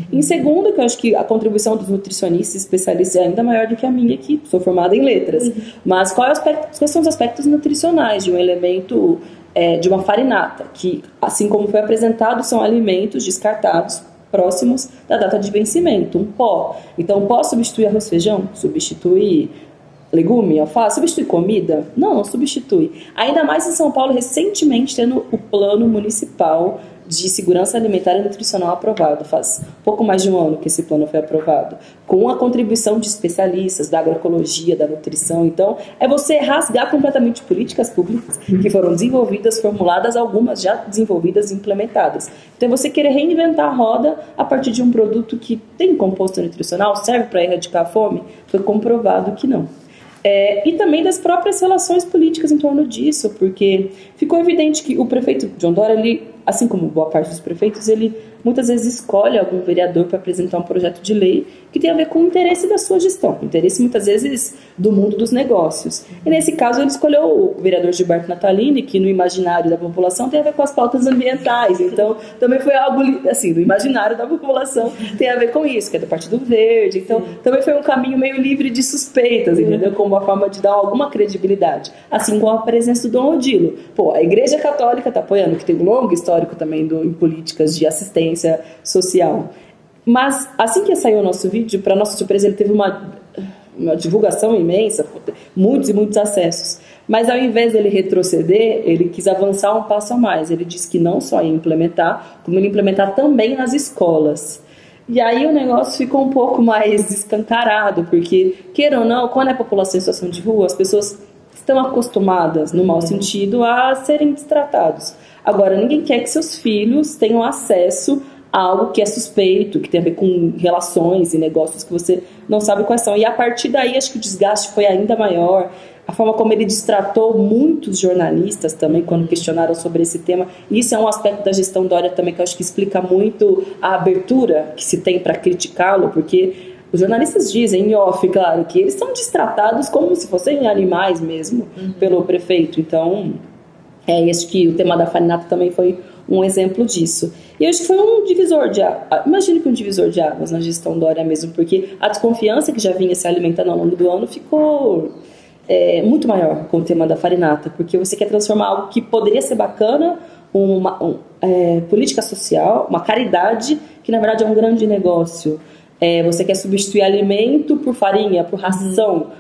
Em segundo, que eu acho que a contribuição dos nutricionistas especialistas é ainda maior do que a minha, que sou formada em letras. Mas quais são os aspectos nutricionais de um elemento, de uma farinata, que, assim como foi apresentado, são alimentos descartados próximos da data de vencimento, um pó. Então, o pó substitui arroz e feijão? Substitui legume, alface? Substitui comida? Não substitui. Ainda mais em São Paulo, recentemente tendo o plano municipal de segurança alimentar e nutricional aprovado. Faz pouco mais de um ano que esse plano foi aprovado, com a contribuição de especialistas da agroecologia, da nutrição. Então, é você rasgar completamente políticas públicas que foram desenvolvidas, formuladas, algumas já desenvolvidas e implementadas. Então, é você querer reinventar a roda a partir de um produto que tem composto nutricional, serve para erradicar a fome? Foi comprovado que não. E também das próprias relações políticas em torno disso, porque ficou evidente que o prefeito João Dória, ele, assim como boa parte dos prefeitos, ele muitas vezes escolhe algum vereador para apresentar um projeto de lei que tem a ver com o interesse da sua gestão, interesse muitas vezes do mundo dos negócios. E nesse caso ele escolheu o vereador Gilberto Natalini, que no imaginário da população tem a ver com as pautas ambientais. Então também foi algo assim, no imaginário da população tem a ver com isso, que é do Partido Verde. Então também foi um caminho meio livre de suspeitas, entendeu? Como uma forma de dar alguma credibilidade. Assim como a presença do Dom Odilo. A Igreja Católica está apoiando, que tem um longo histórico também em políticas de assistência social. Mas assim que saiu o nosso vídeo, para nossa surpresa, ele teve uma divulgação imensa, muitos e muitos acessos. Mas ao invés dele retroceder, ele quis avançar um passo a mais. Ele disse que não só ia implementar, como ele ia implementar também nas escolas. E aí o negócio ficou um pouco mais escancarado, porque, queira ou não, quando é população em situação de rua, as pessoas estão acostumadas, no mau sentido, a serem destratados. Agora, ninguém quer que seus filhos tenham acesso a algo que é suspeito, que tem a ver com relações e negócios que você não sabe quais são. E a partir daí, acho que o desgaste foi ainda maior. A forma como ele destratou muitos jornalistas também, quando questionaram sobre esse tema. E isso é um aspecto da gestão Dória também, que eu acho que explica muito a abertura que se tem para criticá-lo, porque os jornalistas dizem, em off, claro, que eles são destratados como se fossem animais mesmo, pelo prefeito. Então, acho que o tema da farinata também foi um exemplo disso. E eu acho que foi um divisor de águas, imagino que um divisor de águas na gestão Dória mesmo, porque a desconfiança que já vinha se alimentando ao longo do ano ficou muito maior com o tema da farinata, porque você quer transformar algo que poderia ser bacana política social, uma caridade, que na verdade é um grande negócio. Você quer substituir alimento por farinha, por ração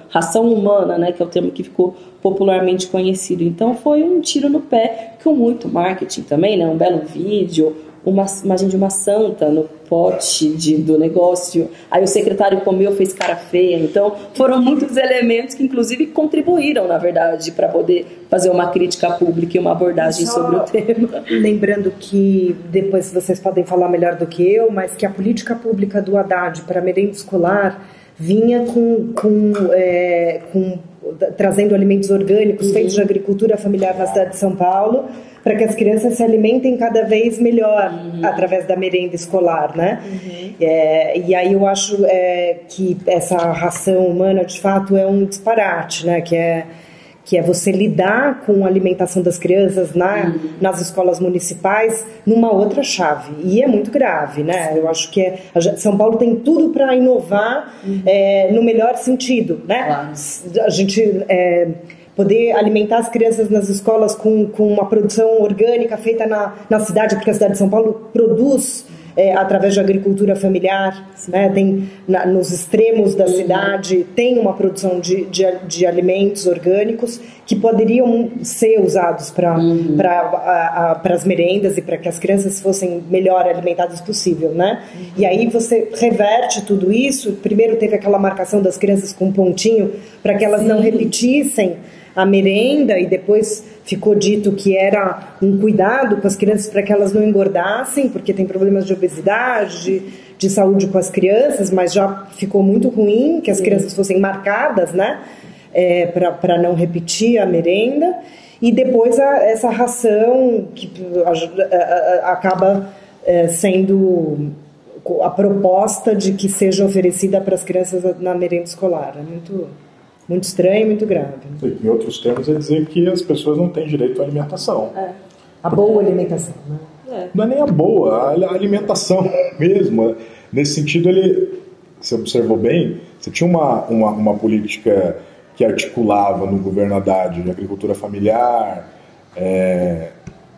humana, né, que é o termo que ficou popularmente conhecido. Então foi um tiro no pé, com muito marketing também, né, um belo vídeo, uma imagem de uma santa no pote do negócio, aí o secretário comeu, fez cara feia. Então foram muitos elementos que inclusive contribuíram, na verdade, para poder fazer uma crítica pública e uma abordagem sobre o tema. Lembrando que depois vocês podem falar melhor do que eu, mas que a política pública do Haddad para a merenda escolar vinha trazendo alimentos orgânicos feitos de agricultura familiar na cidade de São Paulo, para que as crianças se alimentem cada vez melhor através da merenda escolar, né? E aí eu acho que essa ração humana, de fato, é um disparate, né? Que é você lidar com a alimentação das crianças nas escolas municipais numa outra chave. E é muito grave, né? Eu acho que São Paulo tem tudo para inovar no melhor sentido, né? Claro. A gente poder alimentar as crianças nas escolas com uma produção orgânica feita na cidade, porque a cidade de São Paulo produz através de agricultura familiar, né? Tem nos extremos da cidade tem uma produção de alimentos orgânicos que poderiam ser usados para as merendas e para que as crianças fossem melhor alimentadas possível, né? E aí você reverte tudo isso. Primeiro teve aquela marcação das crianças com pontinho para que elas não repetissem a merenda, e depois ficou dito que era um cuidado com as crianças para que elas não engordassem, porque tem problemas de obesidade, de saúde com as crianças, mas já ficou muito ruim que as crianças fossem marcadas, né, para não repetir a merenda. E depois essa ração que acaba sendo a proposta de que seja oferecida para as crianças na merenda escolar. É muito estranho e muito grave. Em outros termos, é dizer que as pessoas não têm direito à alimentação. A boa alimentação, né? Não é nem a boa, a alimentação mesmo. Nesse sentido, você observou bem, você tinha uma política que articulava no governo Haddad de agricultura familiar,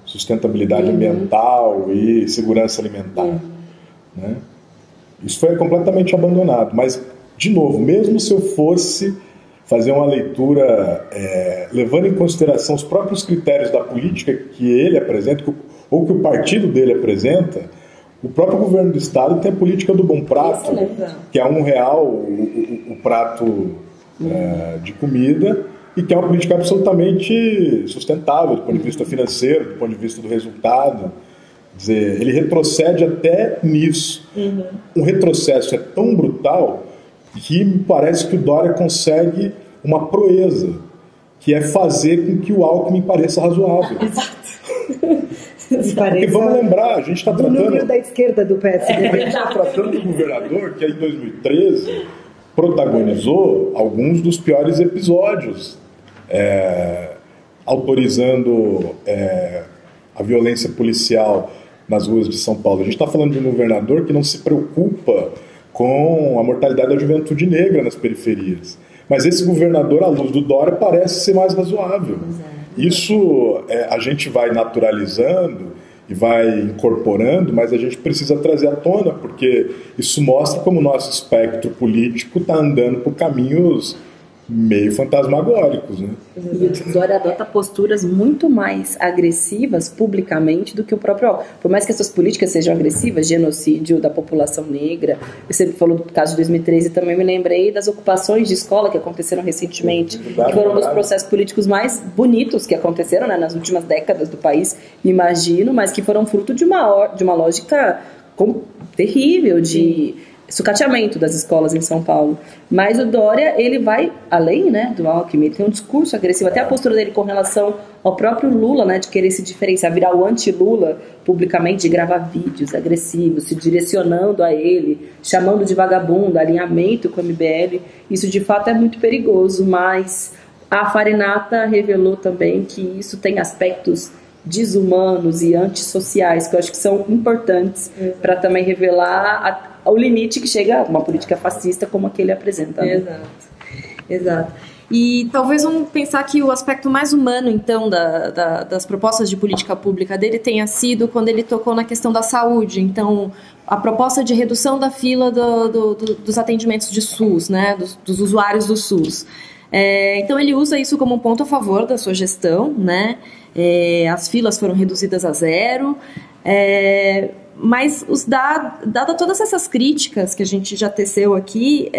sustentabilidade ambiental e segurança alimentar. Né? Isso foi completamente abandonado. Mas, de novo, mesmo se eu fosse fazer uma leitura levando em consideração os próprios critérios da política que ele apresenta, ou que o partido dele apresenta, o próprio governo do estado tem a política do bom prato, que é R$1 o prato de comida, e que é uma política absolutamente sustentável do ponto de vista financeiro, do ponto de vista do resultado. Quer dizer, ele retrocede até nisso. Um retrocesso é tão brutal que me parece que o Dória consegue uma proeza, que é fazer com que o Alckmin pareça razoável. Porque vamos lembrar, a gente está tratando... O núcleo da esquerda do PSD. A gente está tratando do governador que em 2013 protagonizou alguns dos piores episódios, autorizando a violência policial nas ruas de São Paulo. A gente está falando de um governador que não se preocupa com a mortalidade da juventude negra nas periferias. Mas esse governador, à luz do Dória, parece ser mais razoável. Isso a gente vai naturalizando e vai incorporando, mas a gente precisa trazer à tona, porque isso mostra como o nosso espectro político está andando por caminhos meio fantasmagóricos, né? E o Dória adota posturas muito mais agressivas publicamente do que o próprio Alckmin. Por mais que essas políticas sejam agressivas, genocídio da população negra, eu sempre falou do caso de 2013, também me lembrei das ocupações de escola que aconteceram recentemente, que foram um dos processos políticos mais bonitos que aconteceram, né, nas últimas décadas do país, imagino, mas que foram fruto de uma lógica terrível de sucateamento das escolas em São Paulo. Mas o Dória, ele vai além, né, do Alckmin, ele tem um discurso agressivo, até a postura dele com relação ao próprio Lula, né, de querer se diferenciar, virar o anti-Lula publicamente, de gravar vídeos agressivos, se direcionando a ele, chamando de vagabundo, alinhamento com o MBL. Isso de fato é muito perigoso, mas a Farinata revelou também que isso tem aspectos desumanos e antissociais, que eu acho que são importantes para também revelar o limite que chega a uma política fascista como a que ele apresenta. Né? Exato. E talvez vamos pensar que o aspecto mais humano, então, das propostas de política pública dele tenha sido quando ele tocou na questão da saúde. Então, a proposta de redução da fila dos atendimentos de SUS, né, dos usuários do SUS. Então, ele usa isso como um ponto a favor da sua gestão, né? As filas foram reduzidas a 0, mas dada todas essas críticas que a gente já teceu aqui,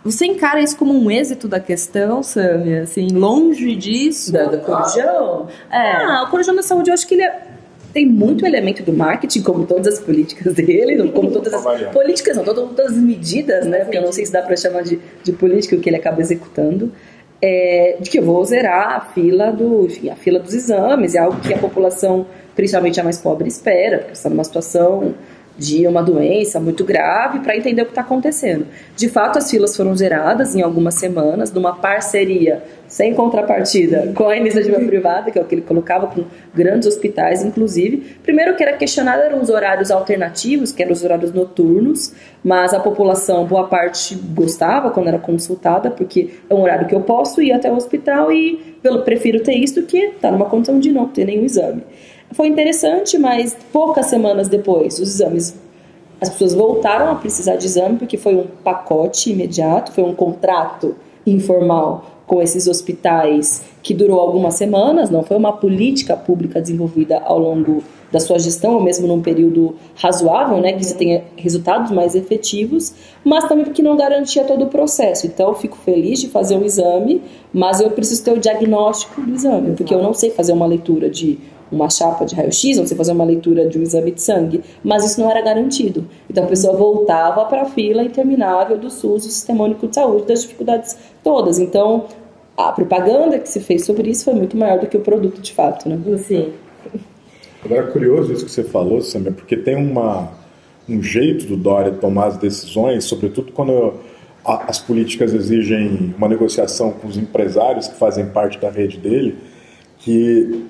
você encara isso como um êxito da questão, Sâmia? Assim, longe disso? Do Corujão? O Corujão da Saúde, eu acho que ele tem muito elemento do marketing, como todas as políticas dele, como todas as políticas, não, todas as medidas, né? Porque eu não sei se dá para chamar de política o que ele acaba executando, de que eu vou zerar a fila dos exames, é algo que a população, principalmente a mais pobre, espera, porque está numa situação de uma doença muito grave, para entender o que está acontecendo. De fato, as filas foram zeradas em algumas semanas, numa parceria sem contrapartida com a iniciativa privada, que é o que ele colocava com grandes hospitais, inclusive. Primeiro, o que era questionado eram os horários alternativos, que eram os horários noturnos, mas a população, boa parte, gostava quando era consultada, porque é um horário que eu posso ir até o hospital e prefiro ter isso do que estar numa condição de não ter nenhum exame. Foi interessante, mas poucas semanas depois, os exames, as pessoas voltaram a precisar de exame, porque foi um pacote imediato, foi um contrato informal com esses hospitais que durou algumas semanas, não foi uma política pública desenvolvida ao longo da sua gestão, ou mesmo num período razoável, né, que você tenha resultados mais efetivos, mas também porque não garantia todo o processo. Então, eu fico feliz de fazer um exame, mas eu preciso ter o diagnóstico do exame, porque eu não sei fazer uma leitura de uma chapa de raio-x, não sei fazer uma leitura de um exame de sangue, mas isso não era garantido. Então a pessoa voltava para a fila interminável do SUS, do Sistema Único de Saúde, das dificuldades todas. Então a propaganda que se fez sobre isso foi muito maior do que o produto de fato, né? Sim. Agora é curioso isso que você falou, Samia, porque tem um jeito do Dória tomar as decisões, sobretudo quando as políticas exigem uma negociação com os empresários que fazem parte da rede dele, que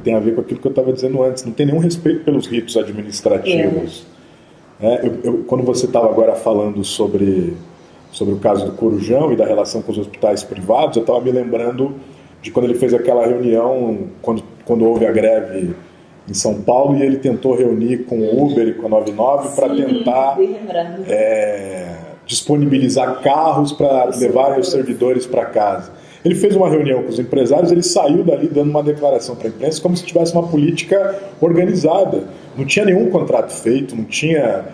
tem a ver com aquilo que eu estava dizendo antes, não tem nenhum respeito pelos ritos administrativos. Quando você estava agora falando sobre o caso do Corujão e da relação com os hospitais privados, eu estava me lembrando de quando ele fez aquela reunião, quando houve a greve em São Paulo, e ele tentou reunir com o Uber e com a 99 para tentar disponibilizar carros para levar os servidores para casa. Ele fez uma reunião com os empresários, ele saiu dali dando uma declaração para a imprensa como se tivesse uma política organizada. Não tinha nenhum contrato feito, não tinha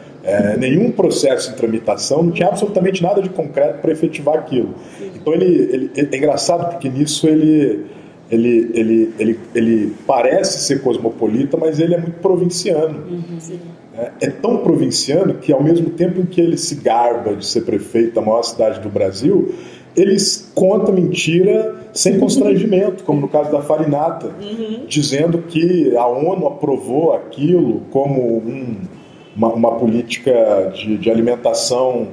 nenhum processo em tramitação, não tinha absolutamente nada de concreto para efetivar aquilo. Então é engraçado porque nisso ele parece ser cosmopolita, mas ele é muito provinciano. É tão provinciano que, ao mesmo tempo em que ele se garba de ser prefeito da maior cidade do Brasil, eles contam mentira sem constrangimento, como no caso da farinata, dizendo que a ONU aprovou aquilo como uma política de alimentação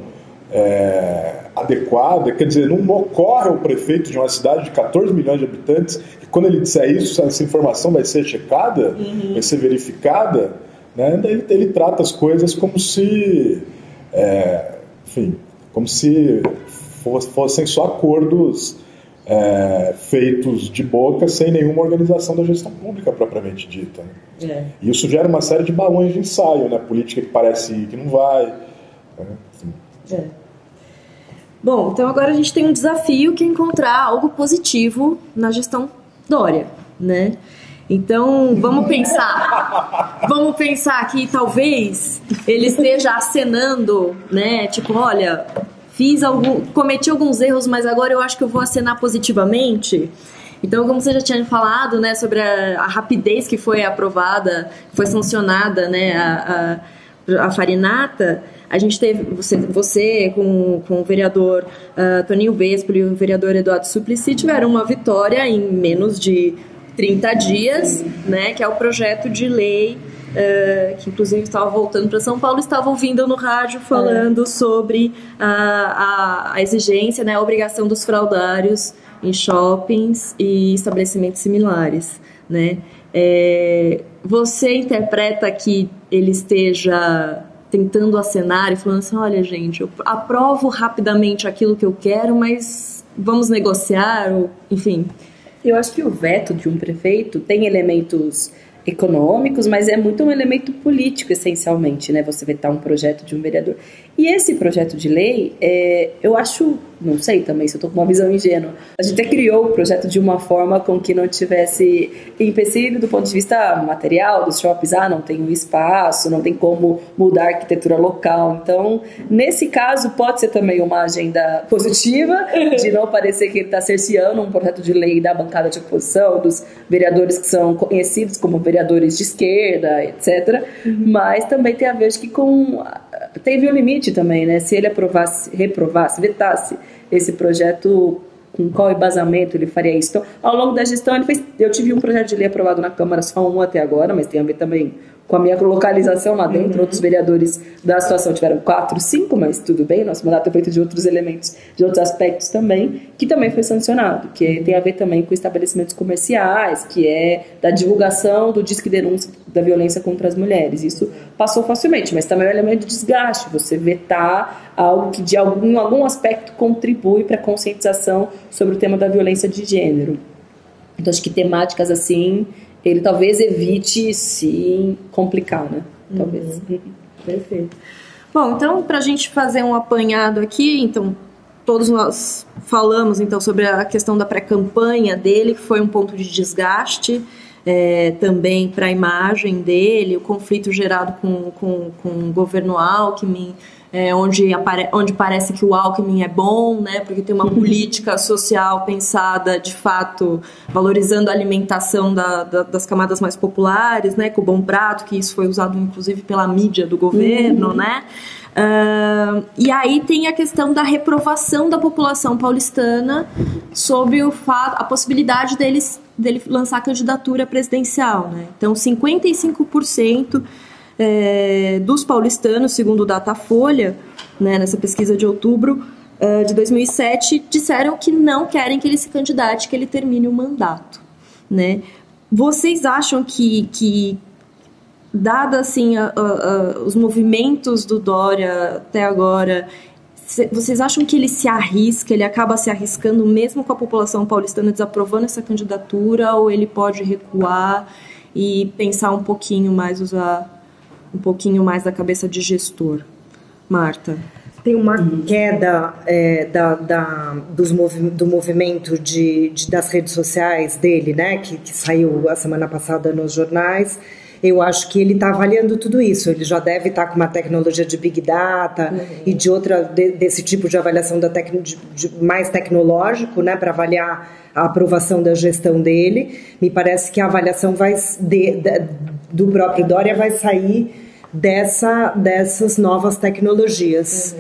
adequada. Quer dizer, não ocorre ao prefeito de uma cidade de 14 milhões de habitantes que, quando ele disser isso, essa informação vai ser checada, vai ser verificada, né? Ele trata as coisas como se fossem só acordos feitos de boca, sem nenhuma organização da gestão pública propriamente dita. Né? E isso gera uma série de balões de ensaio, né? Política que parece ir, que não vai. Bom, então agora a gente tem um desafio, que é encontrar algo positivo na gestão Dória, né? Então, vamos pensar que talvez ele esteja acenando, né? Tipo, olha, cometi alguns erros, mas agora eu acho que eu vou acenar positivamente. Então, como você já tinha falado, né, sobre a rapidez que foi aprovada, foi sancionada, né, a farinata, a gente teve, você com o vereador Toninho Vespoli e o vereador Eduardo Suplicy tiveram uma vitória em menos de 30 dias, né, que é o projeto de lei, que inclusive estava voltando para São Paulo, estava ouvindo no rádio falando sobre a exigência, né, a obrigação dos fraudários em shoppings e estabelecimentos similares, né? Você interpreta que ele esteja tentando acenar e falando assim, olha gente, eu aprovo rapidamente aquilo que eu quero, mas vamos negociar, ou, enfim. Eu acho que o veto de um prefeito tem elementos econômicos, mas é muito um elemento político, essencialmente, né? Você vetar um projeto de um vereador. E esse projeto de lei, eu acho, não sei também se eu estou com uma visão ingênua, a gente até criou o projeto de uma forma com que não tivesse empecilho do ponto de vista material dos shoppings, não tem um espaço, não tem como mudar a arquitetura local. Então, nesse caso, pode ser também uma agenda positiva, de não parecer que ele está cerceando um projeto de lei da bancada de oposição, dos vereadores que são conhecidos como vereadores de esquerda, etc. Mas também tem a ver, acho que teve um limite também, né? Se ele reprovasse, vetasse esse projeto, com qual embasamento ele faria isso? Então, ao longo da gestão, eu tive um projeto de lei aprovado na Câmara, só um até agora, mas tem a ver também com a minha localização lá dentro. Outros vereadores da situação tiveram 4, 5, mas tudo bem, nosso mandato é feito de outros elementos, de outros aspectos também, que também foi sancionado, que tem a ver também com estabelecimentos comerciais, que é da divulgação do Disque Denúncia da violência contra as mulheres. Isso passou facilmente, mas também é um elemento de desgaste, você vetar algo que de algum aspecto contribui para a conscientização sobre o tema da violência de gênero. Então acho que temáticas assim, ele talvez evite se complicar, né? Talvez. Perfeito. Bom, então, para a gente fazer um apanhado aqui, então, todos nós falamos então sobre a questão da pré-campanha dele, que foi um ponto de desgaste, também para a imagem dele, o conflito gerado com o governo Alckmin, onde parece que o Alckmin é bom, né, porque tem uma política social pensada, de fato, valorizando a alimentação das camadas mais populares, né, com o Bom Prato, que isso foi usado inclusive pela mídia do governo, né. E aí tem a questão da reprovação da população paulistana sobre a possibilidade dele lançar candidatura presidencial, né. Então 55% dos paulistanos, segundo o Datafolha, né, nessa pesquisa de outubro de 2007, disseram que não querem que ele se candidate, que ele termine o mandato, né? Vocês acham que dada assim os movimentos do Dória até agora, vocês acham que ele se arrisca, ele acaba se arriscando mesmo com a população paulistana desaprovando essa candidatura, ou ele pode recuar e pensar um pouquinho mais, usar um pouquinho mais da cabeça de gestor? Marta? Tem uma queda do movimento das redes sociais dele, né, que saiu a semana passada nos jornais. Eu acho que ele está avaliando tudo isso. Ele já deve estar com uma tecnologia de Big Data e desse tipo de avaliação mais tecnológico, né, para avaliar a aprovação da gestão dele. Me parece que a avaliação do próprio Dória vai sair dessas novas tecnologias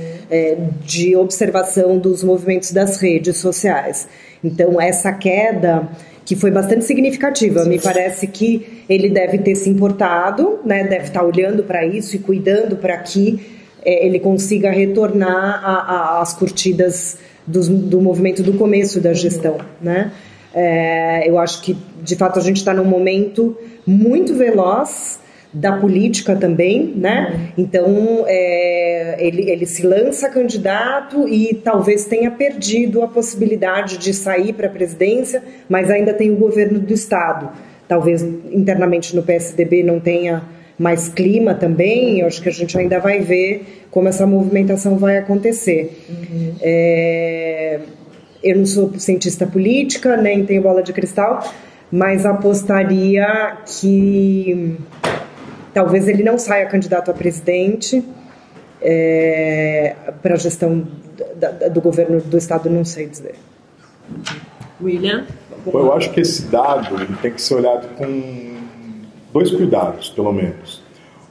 de observação dos movimentos das redes sociais. Então, essa queda, que foi bastante significativa, me parece que ele deve ter se importado, né, deve estar olhando para isso e cuidando para que ele consiga retornar às curtidas do movimento do começo da gestão, né? Eu acho que, de fato, a gente está num momento muito veloz da política também, né? Então, ele se lança candidato e talvez tenha perdido a possibilidade de sair para a presidência, mas ainda tem o governo do Estado. Talvez internamente no PSDB não tenha mais clima também. Eu acho que a gente ainda vai ver como essa movimentação vai acontecer. Eu não sou cientista política, nem tenho bola de cristal, mas apostaria que talvez ele não saia candidato a presidente. Para a gestão do governo do Estado, não sei dizer. William? Eu acho que esse dado ele tem que ser olhado com 2 cuidados, pelo menos.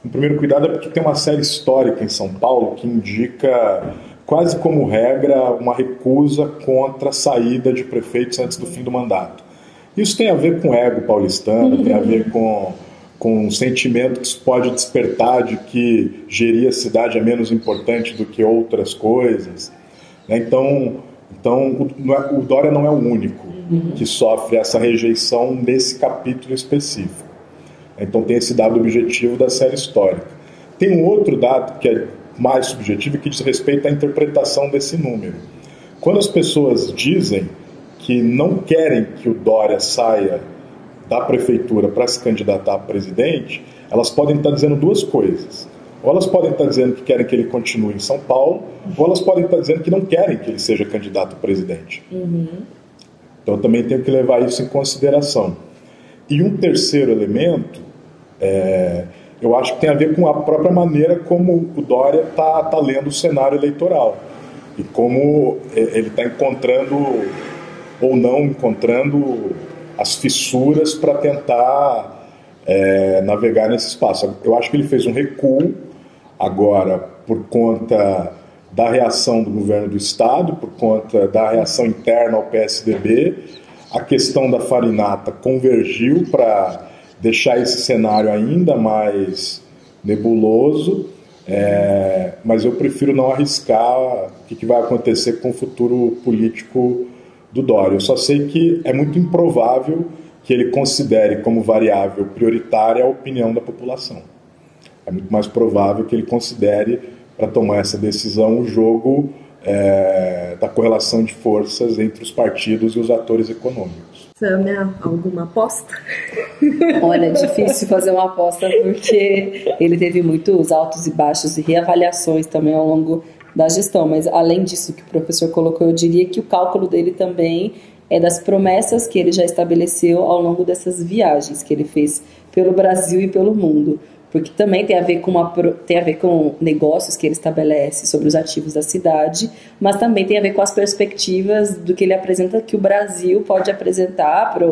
O primeiro cuidado é porque tem uma série histórica em São Paulo que indica, quase como regra, uma recusa contra a saída de prefeitos antes do fim do mandato. Isso tem a ver com o ego paulistano, tem a ver com um sentimento que se pode despertar de que gerir a cidade é menos importante do que outras coisas. Então o Dória não é o único que sofre essa rejeição nesse capítulo específico. Então tem esse dado objetivo da série histórica. Tem um outro dado que é mais subjetivo e que diz respeito à interpretação desse número. quando as pessoas dizem que não querem que o Dória saia da prefeitura para se candidatar a presidente, elas podem estar dizendo duas coisas. Ou elas podem estar dizendo que querem que ele continue em São Paulo, ou elas podem estar dizendo que não querem que ele seja candidato a presidente. Então eu também tenho que levar isso em consideração. E um terceiro elemento, eu acho que tem a ver com a própria maneira como o Dória está lendo o cenário eleitoral. E como ele está encontrando ou não encontrando as fissuras para tentar navegar nesse espaço. Eu acho que ele fez um recuo agora por conta da reação do governo do Estado, por conta da reação interna ao PSDB. A questão da farinata convergiu para deixar esse cenário ainda mais nebuloso, mas eu prefiro não arriscar o que vai acontecer com o futuro político do Dória. Eu só sei que é muito improvável que ele considere como variável prioritária a opinião da população. É muito mais provável que ele considere, para tomar essa decisão, o jogo da correlação de forças entre os partidos e os atores econômicos. Sâmia, alguma aposta? Olha, é difícil fazer uma aposta porque ele teve muitos altos e baixos e reavaliações também ao longo da gestão, mas além disso que o professor colocou, eu diria que o cálculo dele também é das promessas que ele já estabeleceu ao longo dessas viagens que ele fez pelo Brasil e pelo mundo, porque também tem a ver com negócios que ele estabelece sobre os ativos da cidade, mas também tem a ver com as perspectivas do que ele apresenta, que o Brasil pode apresentar para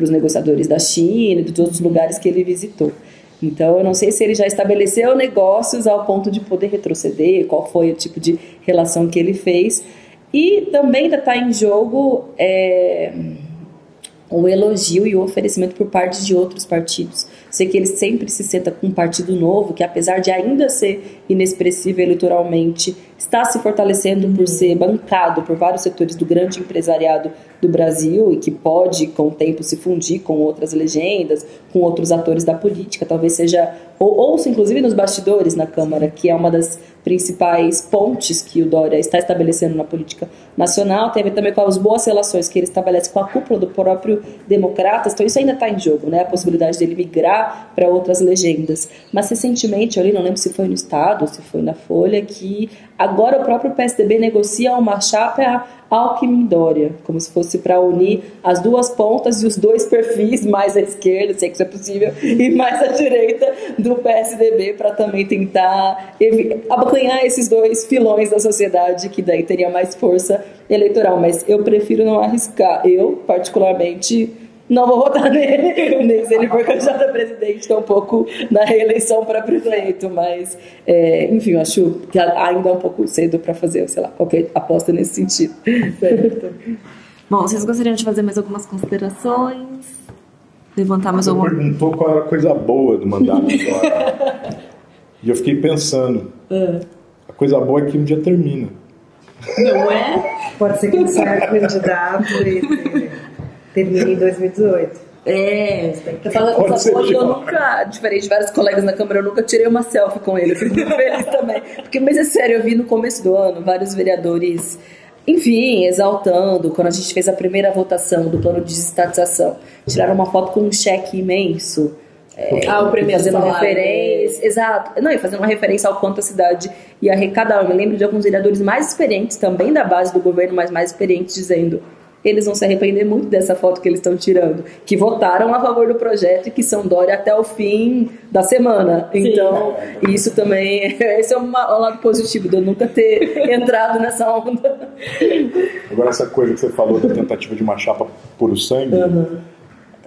os negociadores da China e de todos os lugares que ele visitou. Então, eu não sei se ele já estabeleceu negócios ao ponto de poder retroceder, qual foi o tipo de relação que ele fez. E também ainda está em jogo o elogio e o oferecimento por parte de outros partidos. Sei que ele sempre se senta com um partido novo, que apesar de ainda ser inexpressivo eleitoralmente, está se fortalecendo por ser bancado por vários setores do grande empresariado do Brasil e que pode, com o tempo, se fundir com outras legendas, com outros atores da política, talvez seja, ouça inclusive nos bastidores na Câmara, que é uma das principais pontes que o Dória está estabelecendo na política nacional, tem a ver também com as boas relações que ele estabelece com a cúpula do próprio Democratas, então isso ainda está em jogo, né? A possibilidade dele migrar para outras legendas. Mas recentemente, eu li, não lembro se foi no Estado ou se foi na Folha, que agora o próprio PSDB negocia uma chapa Alckmin-Dória, como se fosse para unir as duas pontas e os dois perfis, mais à esquerda, se é que isso é possível, e mais à direita do PSDB, para também tentar abocanhar esses dois filões da sociedade, que daí teria mais força eleitoral. Mas eu prefiro não arriscar. Eu, particularmente, não vou votar nele, nem se ele for candidato a presidente, tampouco na reeleição para prefeito, mas, enfim, eu acho que ainda é um pouco cedo para fazer, sei lá, qualquer aposta nesse sentido. Certo. Bom, vocês gostariam de fazer mais algumas considerações? Levantar mais alguma... Você perguntou qual era a coisa boa do mandato agora. E eu fiquei pensando, a coisa boa é que um dia termina. Não é? Pode ser que ele saia candidato e termine em 2018. Eu falo essa coisa, eu nunca, diferente de vários colegas na Câmara, eu nunca tirei uma selfie com ele, eu fico muito feliz também. Mas é sério, eu vi no começo do ano vários vereadores, enfim, exaltando, quando a gente fez a primeira votação do plano de desestatização, tiraram uma foto com um cheque imenso. O prêmio fazendo uma referência, exato, não, e fazendo uma referência ao quanto a cidade ia arrecadar. Eu me lembro de alguns vereadores mais experientes, também da base do governo, mas mais experientes, dizendo: eles vão se arrepender muito dessa foto que eles estão tirando, que votaram a favor do projeto e que são Dória até o fim da semana. Então, isso também, esse é um lado positivo de eu nunca ter entrado nessa onda. Agora, essa coisa que você falou da tentativa de uma chapa puro sangue,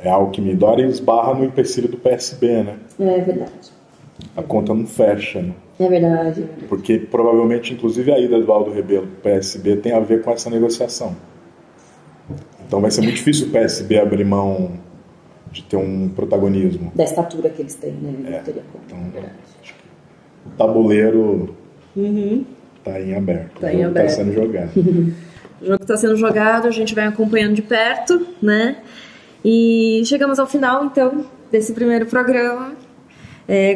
é algo que me Dória esbarra no empecilho do PSB, né? É verdade. A conta não fecha, né? É verdade. Porque provavelmente, inclusive, a ida do Valdo Rebelo pro PSB tem a ver com essa negociação. Então vai ser muito difícil o PSB abrir mão de ter um protagonismo. Da estatura que eles têm, né? Então, acho que o tabuleiro está em aberto. Está em aberto. Está sendo jogado. O jogo está sendo jogado, a gente vai acompanhando de perto, né? E chegamos ao final, então, desse primeiro programa.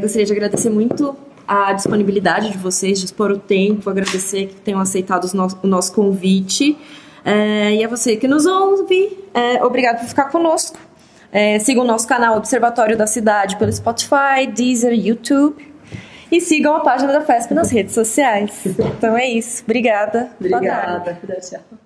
Gostaria de agradecer muito a disponibilidade de vocês, de expor o tempo, agradecer que tenham aceitado o nosso convite. E a você que nos ouve, obrigado por ficar conosco. Sigam o nosso canal Observatório da Cidade pelo Spotify, Deezer, YouTube. E sigam a página da FESP nas redes sociais. Então é isso. Obrigada. Obrigada. Tchau.